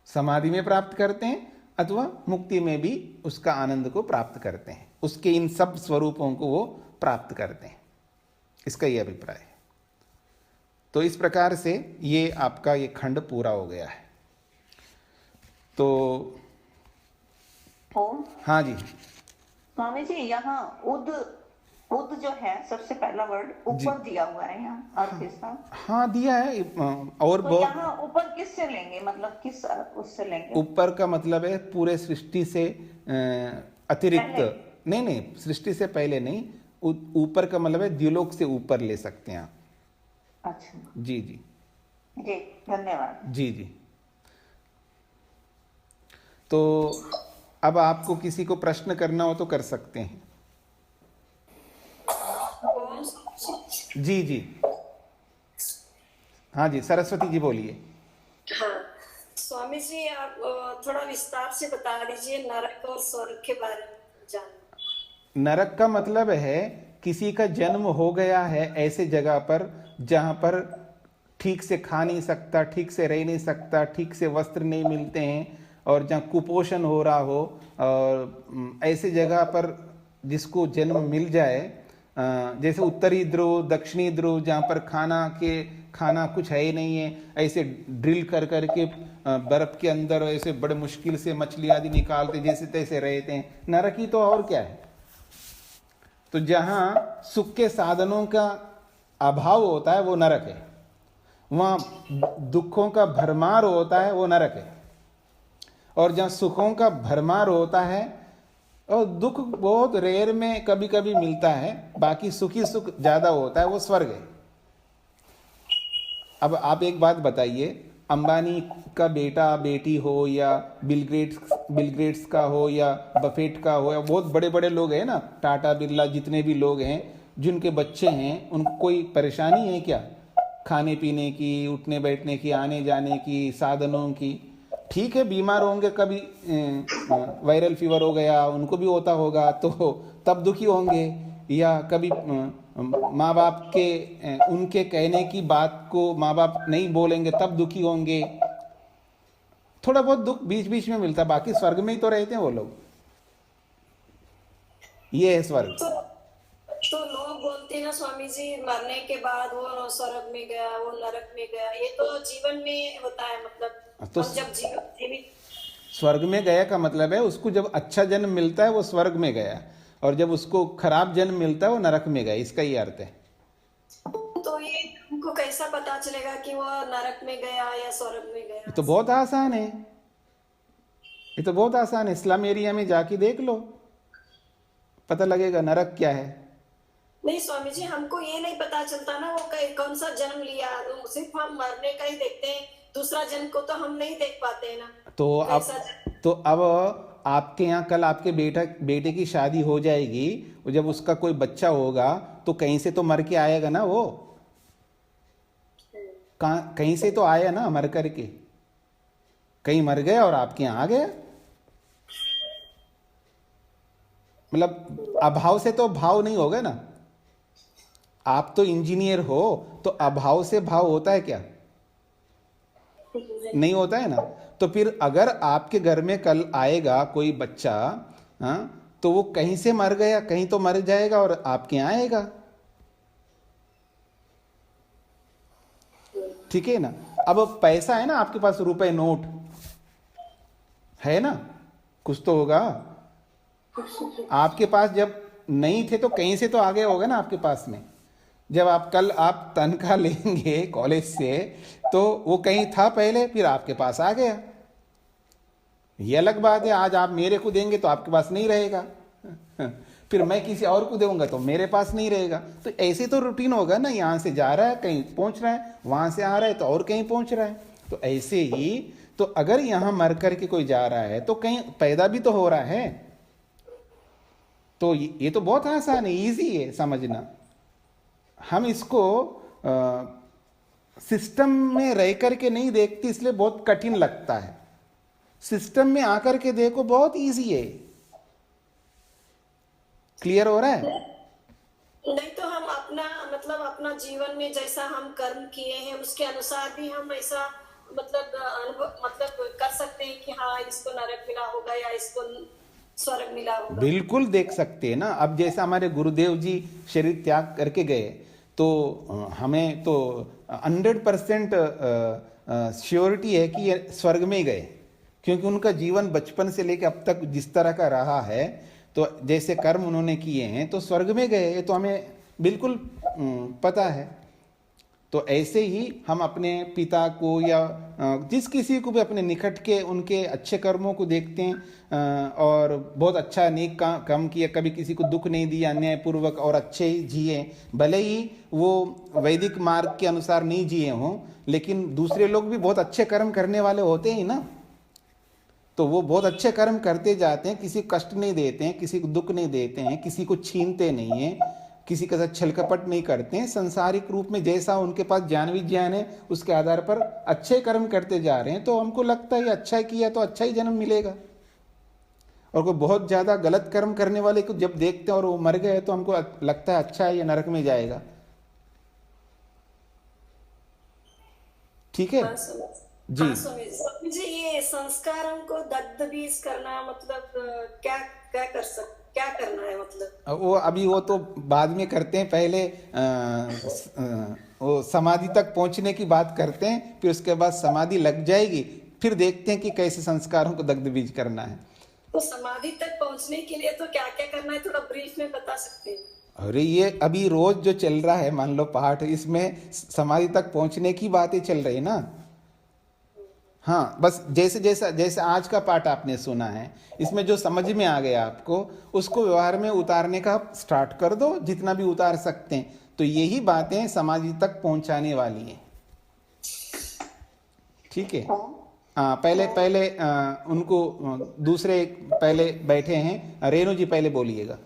B: समाधि में प्राप्त करते हैं, अथवा मुक्ति में भी उसका आनंद को प्राप्त करते हैं। उसके इन सब स्वरूपों को वो प्राप्त करते हैं, इसका ये अभिप्राय है। तो इस प्रकार से ये आपका ये खंड पूरा हो गया है। तो हाँ जी
C: स्वामी जी, यहाँ उद जो है सबसे पहला वर्ड ऊपर दिया हुआ है यहाँ अर्थ इसका।
B: हाँ दिया है। और
C: तो यहाँ ऊपर किससे लेंगे, मतलब किस उससे लेंगे?
B: ऊपर का मतलब है पूरे सृष्टि से अतिरिक्त, नहीं, सृष्टि से पहले नहीं, ऊपर का मतलब है द्युलोक से ऊपर ले सकते हैं आप।
C: अच्छा
B: जी जी
C: जी, धन्यवाद।
B: जी जी। तो अब आपको किसी को प्रश्न करना हो तो कर सकते हैं। जी जी, हाँ जी, सरस्वती जी बोलिए।
D: हाँ स्वामी जी, आप थोड़ा विस्तार से बता दीजिए नरक और स्वर्ग के बारे में जान।
B: नरक का मतलब है किसी का जन्म हो गया है ऐसे जगह पर जहां पर ठीक से खा नहीं सकता, ठीक से रह नहीं सकता, ठीक से वस्त्र नहीं मिलते हैं, और जहाँ कुपोषण हो रहा हो, और ऐसे जगह पर जिसको जन्म मिल जाए, जैसे उत्तरी ध्रुव, दक्षिणी ध्रुव, जहाँ पर खाना कुछ है ही नहीं है, ऐसे ड्रिल कर करके बर्फ के अंदर ऐसे बड़े मुश्किल से मछली आदि निकालते, जैसे तैसे रहते हैं। नरक ही तो और क्या है। तो जहाँ सुख के साधनों का अभाव होता है वो नरक है, वहाँ दुखों का भरमार होता है वो नरक है, और जहाँ सुखों का भरमार होता है, और दुख बहुत रेयर में कभी कभी मिलता है, बाकी सुखी सुख ज्यादा होता है, वो स्वर्ग है। अब आप एक बात बताइए, अंबानी का बेटा बेटी हो, या बिल गेट्स का हो, या बफेट का हो, या बहुत बड़े बड़े लोग हैं ना, टाटा बिरला, जितने भी लोग हैं जिनके बच्चे हैं, उनको कोई परेशानी है क्या? खाने पीने की, उठने बैठने की, आने जाने की, साधनों की। ठीक है, बीमार होंगे, कभी वायरल फीवर हो गया, उनको भी होता होगा, तो तब दुखी होंगे। या कभी माँ बाप के उनके कहने की बात को माँ बाप नहीं बोलेंगे तब दुखी होंगे। थोड़ा बहुत दुख बीच बीच में मिलता, बाकी स्वर्ग में ही तो रहते हैं वो लोग। ये है स्वर्ग।
D: तो लोग बोलते हैं ना स्वामी जी, मरने के बाद वो स्वर्ग में गया, वो नरक में गया, ये तो जीवन में होता है। मतलब
B: तो
D: हम जब जीवित
B: स्वर्ग में गया का मतलब है उसको जब अच्छा जन्म मिलता है वो स्वर्ग में गया, और जब उसको खराब जन्म मिलता है वो नरक में गया, इसका ही अर्थ है।
D: तो ये हमको कैसा पता चलेगा कि वो नरक में गया या स्वर्ग में गया?
B: ये तो बहुत आसान है, ये तो बहुत आसान है। इस्लाम एरिया में जाके देख लो, पता लगेगा नरक क्या है।
D: नहीं स्वामी जी, हमको ये नहीं पता चलता ना वो कौन सा जन्म लिया, तो सिर्फ हम मरने का ही देखते हैं, दूसरा जन्म को तो हम नहीं देख पाते हैं ना।
B: तो अब आपके यहाँ कल आपके बेटे की शादी हो जाएगी, और जब उसका कोई बच्चा होगा तो कहीं से तो मर के आएगा ना वो, कहीं से तो आया ना मर करके, कहीं मर गया और आपके यहाँ आ गया। मतलब अभाव से तो भाव नहीं होगा ना। आप तो इंजीनियर हो, तो अभाव से भाव होता है क्या? नहीं होता है ना। तो फिर अगर आपके घर में कल आएगा कोई बच्चा, हाँ, तो वो कहीं से मर गया, कहीं तो मर जाएगा और आपके यहाँ आएगा। ठीक है ना। अब पैसा है ना आपके पास, रुपए नोट है ना, कुछ तो होगा आपके पास। जब नहीं थे तो कहीं से तो आ गया होगा ना आपके पास में। जब आप कल आप तनख्वाह लेंगे कॉलेज से, तो वो कहीं था पहले, फिर आपके पास आ गया। ये अलग बात है, आज आप मेरे को देंगे तो आपके पास नहीं रहेगा, फिर मैं किसी और को दूंगा तो मेरे पास नहीं रहेगा। तो ऐसे तो रूटीन होगा ना, यहाँ से जा रहा है कहीं पहुंच रहा है, वहां से आ रहा है तो और कहीं पहुंच रहा है। तो ऐसे ही तो अगर यहाँ मर करके कोई जा रहा है तो कहीं पैदा भी तो हो रहा है। तो ये तो बहुत आसान है, इजी है समझना। हम इसको सिस्टम में रह करके नहीं देखते, इसलिए बहुत कठिन लगता है। सिस्टम में आकर के देखो, बहुत इजी है। क्लियर हो रहा है?
D: नहीं तो हम अपना मतलब अपना जीवन में जैसा हम कर्म किए हैं उसके अनुसार भी हम ऐसा मतलब कर सकते हैं कि हाँ इसको नरक मिला होगा या इसको स्वर्ग मिला होगा।
B: बिल्कुल देख सकते हैं ना। अब जैसे हमारे गुरुदेव जी शरीर त्याग करके गए, तो हमें तो 100% श्योरिटी है कि ये स्वर्ग में गए, क्योंकि उनका जीवन बचपन से लेकर अब तक जिस तरह का रहा है, तो जैसे कर्म उन्होंने किए हैं तो स्वर्ग में गए, ये तो हमें बिल्कुल पता है। तो ऐसे ही हम अपने पिता को या जिस किसी को भी अपने निकट के उनके अच्छे कर्मों को देखते हैं, और बहुत अच्छा नेक काम किया, कभी किसी को दुख नहीं दिया अन्यायपूर्वक, और अच्छे ही जिए, भले ही वो वैदिक मार्ग के अनुसार नहीं जिए हों, लेकिन दूसरे लोग भी बहुत अच्छे कर्म करने वाले होते हैं ना। तो वो बहुत अच्छे कर्म करते जाते हैं, किसी को कष्ट नहीं देते हैं, किसी को दुख नहीं देते हैं, किसी को छीनते नहीं हैं, किसी के साथ छल कपट नहीं करते हैं। संसारिक रूप में जैसा उनके पास ज्ञान विज्ञान है उसके आधार पर अच्छे कर्म करते जा रहे हैं। तो हमको लगता है अच्छा किया तो अच्छा ही जन्म मिलेगा। और कोई बहुत ज्यादा गलत कर्म करने वाले को जब देखते हैं और वो मर गए, तो हमको लगता है अच्छा है ये नरक में जाएगा। ठीक है जी।
D: जी, ये संस्कारों को दग्ध बीज करना मतलब क्या क्या करना है मतलब?
B: वो अभी वो तो बाद में करते हैं, पहले वो समाधि तक पहुंचने की बात करते हैं, फिर उसके बाद समाधि लग जाएगी, फिर देखते हैं कि कैसे संस्कारों को दग्ध बीज करना है।
D: तो समाधि तक पहुंचने के लिए तो क्या क्या करना है, थोड़ा ब्रीफ में बता सकते हैं?
B: अरे ये अभी रोज जो चल रहा है, मान लो पाठ, इसमें समाधि तक पहुंचने की बातें चल रही ना। हाँ, बस जैसे आज का पाठ आपने सुना है, इसमें जो समझ में आ गया आपको, उसको व्यवहार में उतारने का स्टार्ट कर दो, जितना भी उतार सकते हैं। तो यही बातें समाधि तक पहुंचाने वाली हैं। ठीक है। पहले उनको दूसरे पहले बैठे हैं, रेणु जी पहले बोलिएगा।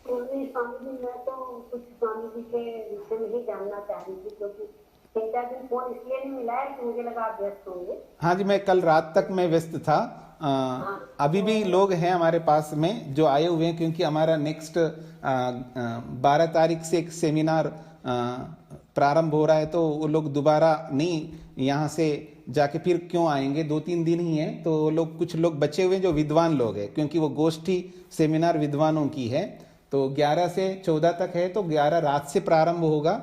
E: स्वामी जी, मैं तो कुछ स्वामी जी के विषय में ही जानना चाह रही थी, क्योंकि 3-4 दिन फोन इसलिए नहीं मिला है कि मुझे लगा आप व्यस्त होंगे।
B: हाँ जी, मैं कल रात तक मैं व्यस्त था, अभी भी लोग हैं हमारे पास में जो आए हुए हैं, क्योंकि हमारा नेक्स्ट 12 तारीख से एक सेमिनार प्रारंभ हो रहा है, तो वो लोग दोबारा नहीं यहाँ से जाके फिर क्यों आएंगे, 2-3 दिन ही है, तो वो लोग कुछ लोग बचे हुए जो विद्वान लोग हैं, क्योंकि वो गोष्ठी सेमिनार विद्वानों की है। तो 11 से 14 तक है, तो 11 रात से प्रारंभ होगा,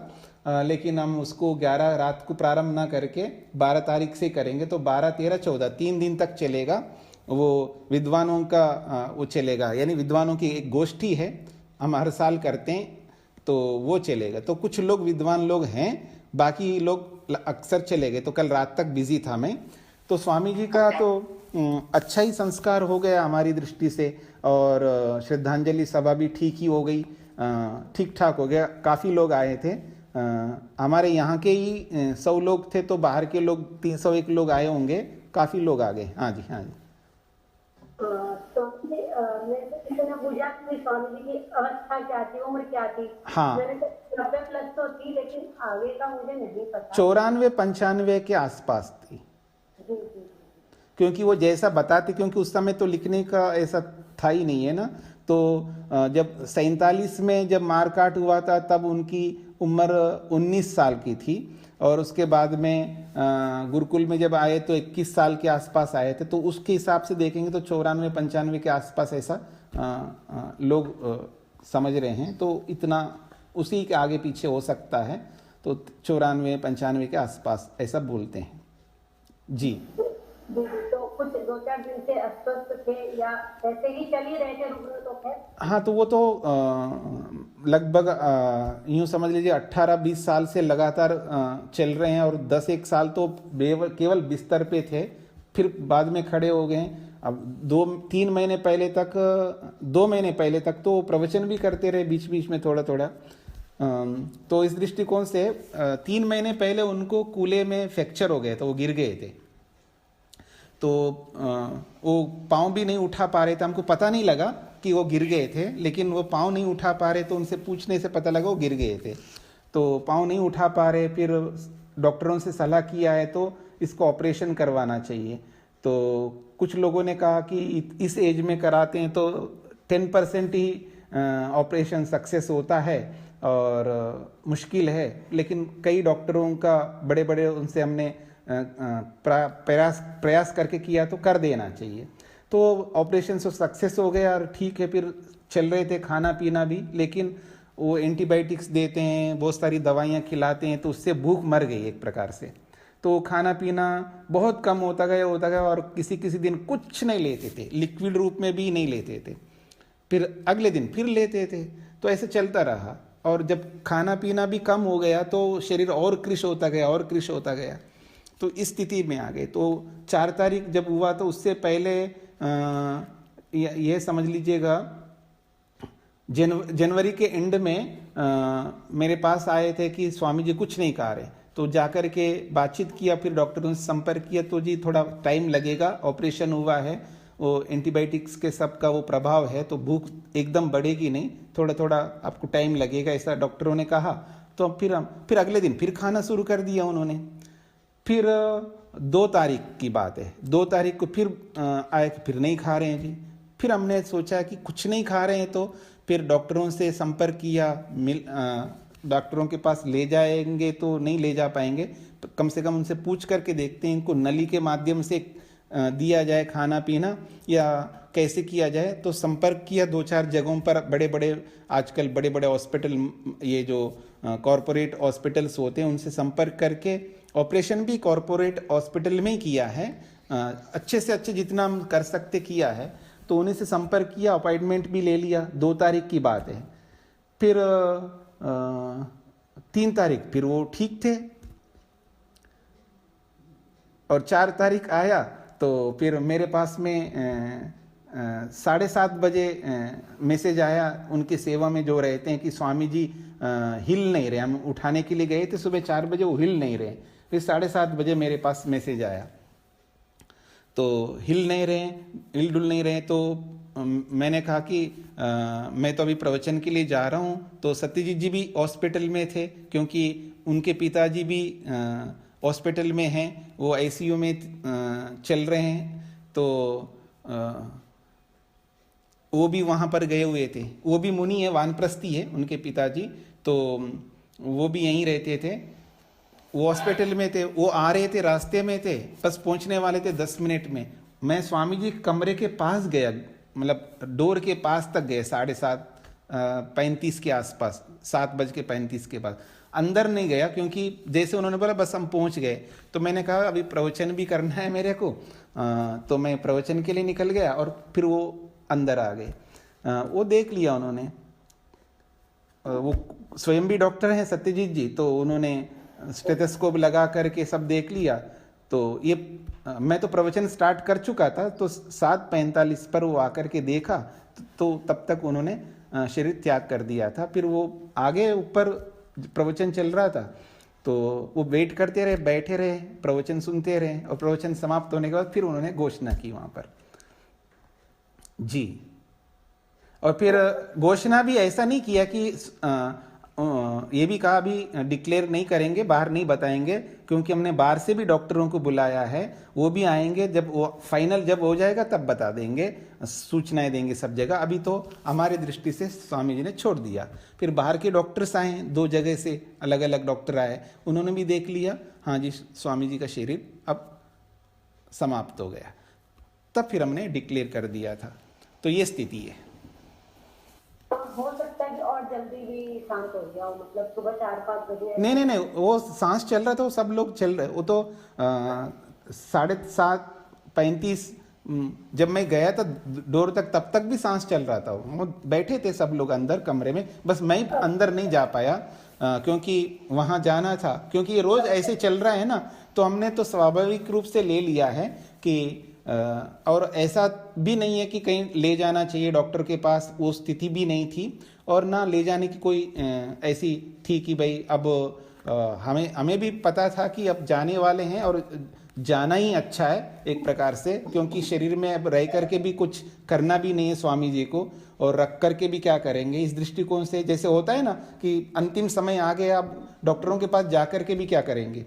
B: लेकिन हम उसको 11 रात को प्रारंभ ना करके 12 तारीख से करेंगे। तो 12, 13, 14 3 दिन तक चलेगा वो विद्वानों का वो चलेगा, यानी विद्वानों की एक गोष्ठी है, हम हर साल करते हैं, तो वो चलेगा। तो कुछ लोग विद्वान लोग हैं, बाकी लोग अक्सर चले गए। तो कल रात तक बिजी था मैं। तो स्वामी जी का तो अच्छा ही संस्कार हो गया हमारी दृष्टि से, और श्रद्धांजलि सभा भी ठीक ही हो गई, ठीक ठाक हो गया। काफ़ी लोग आए थे, हमारे यहाँ के ही 100 लोग थे, तो बाहर के लोग 301 लोग आए होंगे, काफ़ी लोग आ गए। हाँ जी, हाँ जी।
E: तो मैंने पूछा कि स्वामी जी की अवस्था क्या थी, उम्र क्या थी।
B: हाँ,
E: मैंने कहा 90 प्लस तो थी, लेकिन आगे का मुझे नहीं पता।
B: 94-95 के आसपास थी,
E: जी जी।
B: क्योंकि वो जैसा बताते, क्योंकि उस समय तो लिखने का ऐसा था ही नहीं है ना। तो जब 47 में जब मारकाट हुआ था, तब उनकी उम्र 19 साल की थी, और उसके बाद में गुरुकुल में जब आए तो 21 साल के आसपास आए थे। तो उसके हिसाब से देखेंगे तो 94-95 के आसपास ऐसा लोग समझ रहे हैं। तो इतना उसी के आगे पीछे हो सकता है, तो 94-95 के आसपास ऐसा बोलते हैं जी।
E: तो कुछ 2-4 दिन से अस्वस्थ थे या ऐसे ही चल ही रहे थे, रुक तो खैर।
B: हाँ, तो वो तो लगभग यूँ समझ लीजिए 18-20 साल से लगातार चल रहे हैं, और 10-1 साल तो केवल बिस्तर पे थे, फिर बाद में खड़े हो गए। अब 2-3 महीने पहले तक, 2 महीने पहले तक तो प्रवचन भी करते रहे बीच बीच में थोड़ा थोड़ा। तो इस दृष्टिकोण से 3 महीने पहले उनको कूल्हे में फ्रैक्चर हो गए, तो वो गिर गए थे। तो वो पाँव भी नहीं उठा पा रहे थे, हमको पता नहीं लगा कि वो गिर गए थे, लेकिन वो पाँव नहीं उठा पा रहे, तो उनसे पूछने से पता लगा वो गिर गए थे। तो पाँव नहीं उठा पा रहे, फिर डॉक्टरों से सलाह किया है तो इसको ऑपरेशन करवाना चाहिए। तो कुछ लोगों ने कहा कि इस एज में कराते हैं तो 10% ही ऑपरेशन सक्सेस होता है और मुश्किल है, लेकिन कई डॉक्टरों का बड़े बड़े उनसे हमने प्रयास करके किया तो कर देना चाहिए। तो ऑपरेशन से सक्सेस हो गया और ठीक है, फिर चल रहे थे खाना पीना भी, लेकिन वो एंटीबायोटिक्स देते हैं, बहुत सारी दवाइयाँ खिलाते हैं, तो उससे भूख मर गई एक प्रकार से। तो खाना पीना बहुत कम होता गया और किसी किसी दिन कुछ नहीं लेते थे, लिक्विड रूप में भी नहीं लेते थे, फिर अगले दिन फिर लेते थे। तो ऐसे चलता रहा, और जब खाना पीना भी कम हो गया तो शरीर और कृश होता गया, तो इस स्थिति में आ गए। तो 4 तारीख जब हुआ तो उससे पहले ये समझ लीजिएगा जनवरी के एंड में मेरे पास आए थे कि स्वामी जी कुछ नहीं खा रहे। तो जाकर के बातचीत किया, फिर डॉक्टरों से संपर्क किया, तो जी थोड़ा टाइम लगेगा, ऑपरेशन हुआ है, वो एंटीबायोटिक्स के सब का वो प्रभाव है, तो भूख एकदम बढ़ेगी नहीं, थोड़ा थोड़ा आपको टाइम लगेगा, ऐसा डॉक्टरों ने कहा। तो फिर अगले दिन फिर खाना शुरू कर दिया उन्होंने। फिर 2 तारीख की बात है, 2 तारीख को फिर आए कि फिर नहीं खा रहे हैं जी। फिर हमने सोचा कि कुछ नहीं खा रहे हैं, तो फिर डॉक्टरों से संपर्क किया, डॉक्टरों के पास ले जाएंगे तो नहीं ले जा पाएंगे, कम से कम उनसे पूछ करके देखते हैं इनको नली के माध्यम से दिया जाए खाना पीना या कैसे किया जाए। तो संपर्क किया 2-4 जगहों पर, आजकल बड़े बड़े हॉस्पिटल, ये जो कॉरपोरेट हॉस्पिटल्स होते हैं उनसे संपर्क करके ऑपरेशन भी कॉरपोरेट हॉस्पिटल में ही किया है, अच्छे से अच्छे जितना हम कर सकते किया है। तो उन्हीं से संपर्क किया, अपॉइंटमेंट भी ले लिया, 2 तारीख की बात है। फिर 3 तारीख फिर वो ठीक थे, और 4 तारीख आया तो फिर मेरे पास में 7:30 बजे मैसेज आया उनकी सेवा में जो रहते हैं कि स्वामी जी हिल नहीं रहे। हम उठाने के लिए गए थे सुबह 4 बजे, वो हिल नहीं रहे। फिर 7:30 बजे मेरे पास मैसेज आया, तो हिल डुल नहीं रहे। तो मैंने कहा कि मैं तो अभी प्रवचन के लिए जा रहा हूँ। तो सत्यजीत जी भी हॉस्पिटल में थे, क्योंकि उनके पिताजी भी हॉस्पिटल में हैं, वो आईसीयू में चल रहे हैं। तो वो भी वहाँ पर गए हुए थे। वो भी मुनि है, वानप्रस्थी है उनके पिताजी, तो वो भी यहीं रहते थे। वो हॉस्पिटल में थे, वो आ रहे थे, रास्ते में थे, बस पहुँचने वाले थे 10 मिनट में। मैं स्वामी जी के कमरे के पास गया, मतलब डोर के पास तक गए, 7:35 के आसपास, 7:35 के पास। अंदर नहीं गया क्योंकि जैसे उन्होंने बोला बस हम पहुंच गए, तो मैंने कहा अभी प्रवचन भी करना है मेरे को, तो मैं प्रवचन के लिए निकल गया और फिर वो अंदर आ गए। वो देख लिया उन्होंने, वो स्वयं भी डॉक्टर हैं सत्यजीत जी, तो उन्होंने स्टेथोस्कोप लगा करके सब देख लिया। तो ये मैं तो प्रवचन स्टार्ट कर चुका था, तो 7:45 पर वो आकर के देखा, तो तब तक उन्होंने शरीर त्याग कर दिया था। फिर वो आगे ऊपर प्रवचन चल रहा था, तो वो वेट करते रहे, बैठे रहे, प्रवचन सुनते रहे, और प्रवचन समाप्त होने के बाद फिर उन्होंने घोषणा की वहाँ पर जी। और फिर घोषणा भी ऐसा नहीं किया कि ये भी कहा अभी डिक्लेयर नहीं करेंगे, बाहर नहीं बताएंगे, क्योंकि हमने बाहर से भी डॉक्टरों को बुलाया है, वो भी आएंगे, जब वो फाइनल जब हो जाएगा तब बता देंगे, सूचनाएं देंगे सब जगह। अभी तो हमारी दृष्टि से स्वामी जी ने छोड़ दिया। फिर बाहर के डॉक्टर्स आए, 2 जगह से अलग अलग डॉक्टर आए, उन्होंने भी देख लिया, हाँ जी स्वामी जी का शरीर अब समाप्त हो गया। तब फिर हमने डिक्लेयर कर दिया था। तो ये स्थिति है।
E: हो सकता है कि और जल्दी भी शांत हो गया हो, मतलब सुबह 4-5 बजे।
B: नहीं, वो सांस चल रहा था, वो सब लोग चल रहे, वो तो 7:35 जब मैं गया था डोर तक, तब तक भी सांस चल रहा था। वो बैठे थे सब लोग अंदर कमरे में, बस मैं ही अंदर नहीं जा पाया क्योंकि वहाँ जाना था, क्योंकि ये रोज ऐसे चल रहा है ना, तो हमने तो स्वाभाविक रूप से ले लिया है कि और ऐसा भी नहीं है कि कहीं ले जाना चाहिए डॉक्टर के पास, वो स्थिति भी नहीं थी, और ना ले जाने की कोई ऐसी थी कि भाई अब हमें भी पता था कि अब जाने वाले हैं और जाना ही अच्छा है एक प्रकार से, क्योंकि शरीर में अब रह करके भी कुछ करना भी नहीं है स्वामी जी को, और रख करके भी क्या करेंगे। इस दृष्टिकोण से जैसे होता है ना कि अंतिम समय आ गया, अब डॉक्टरों के पास जा करके भी क्या करेंगे,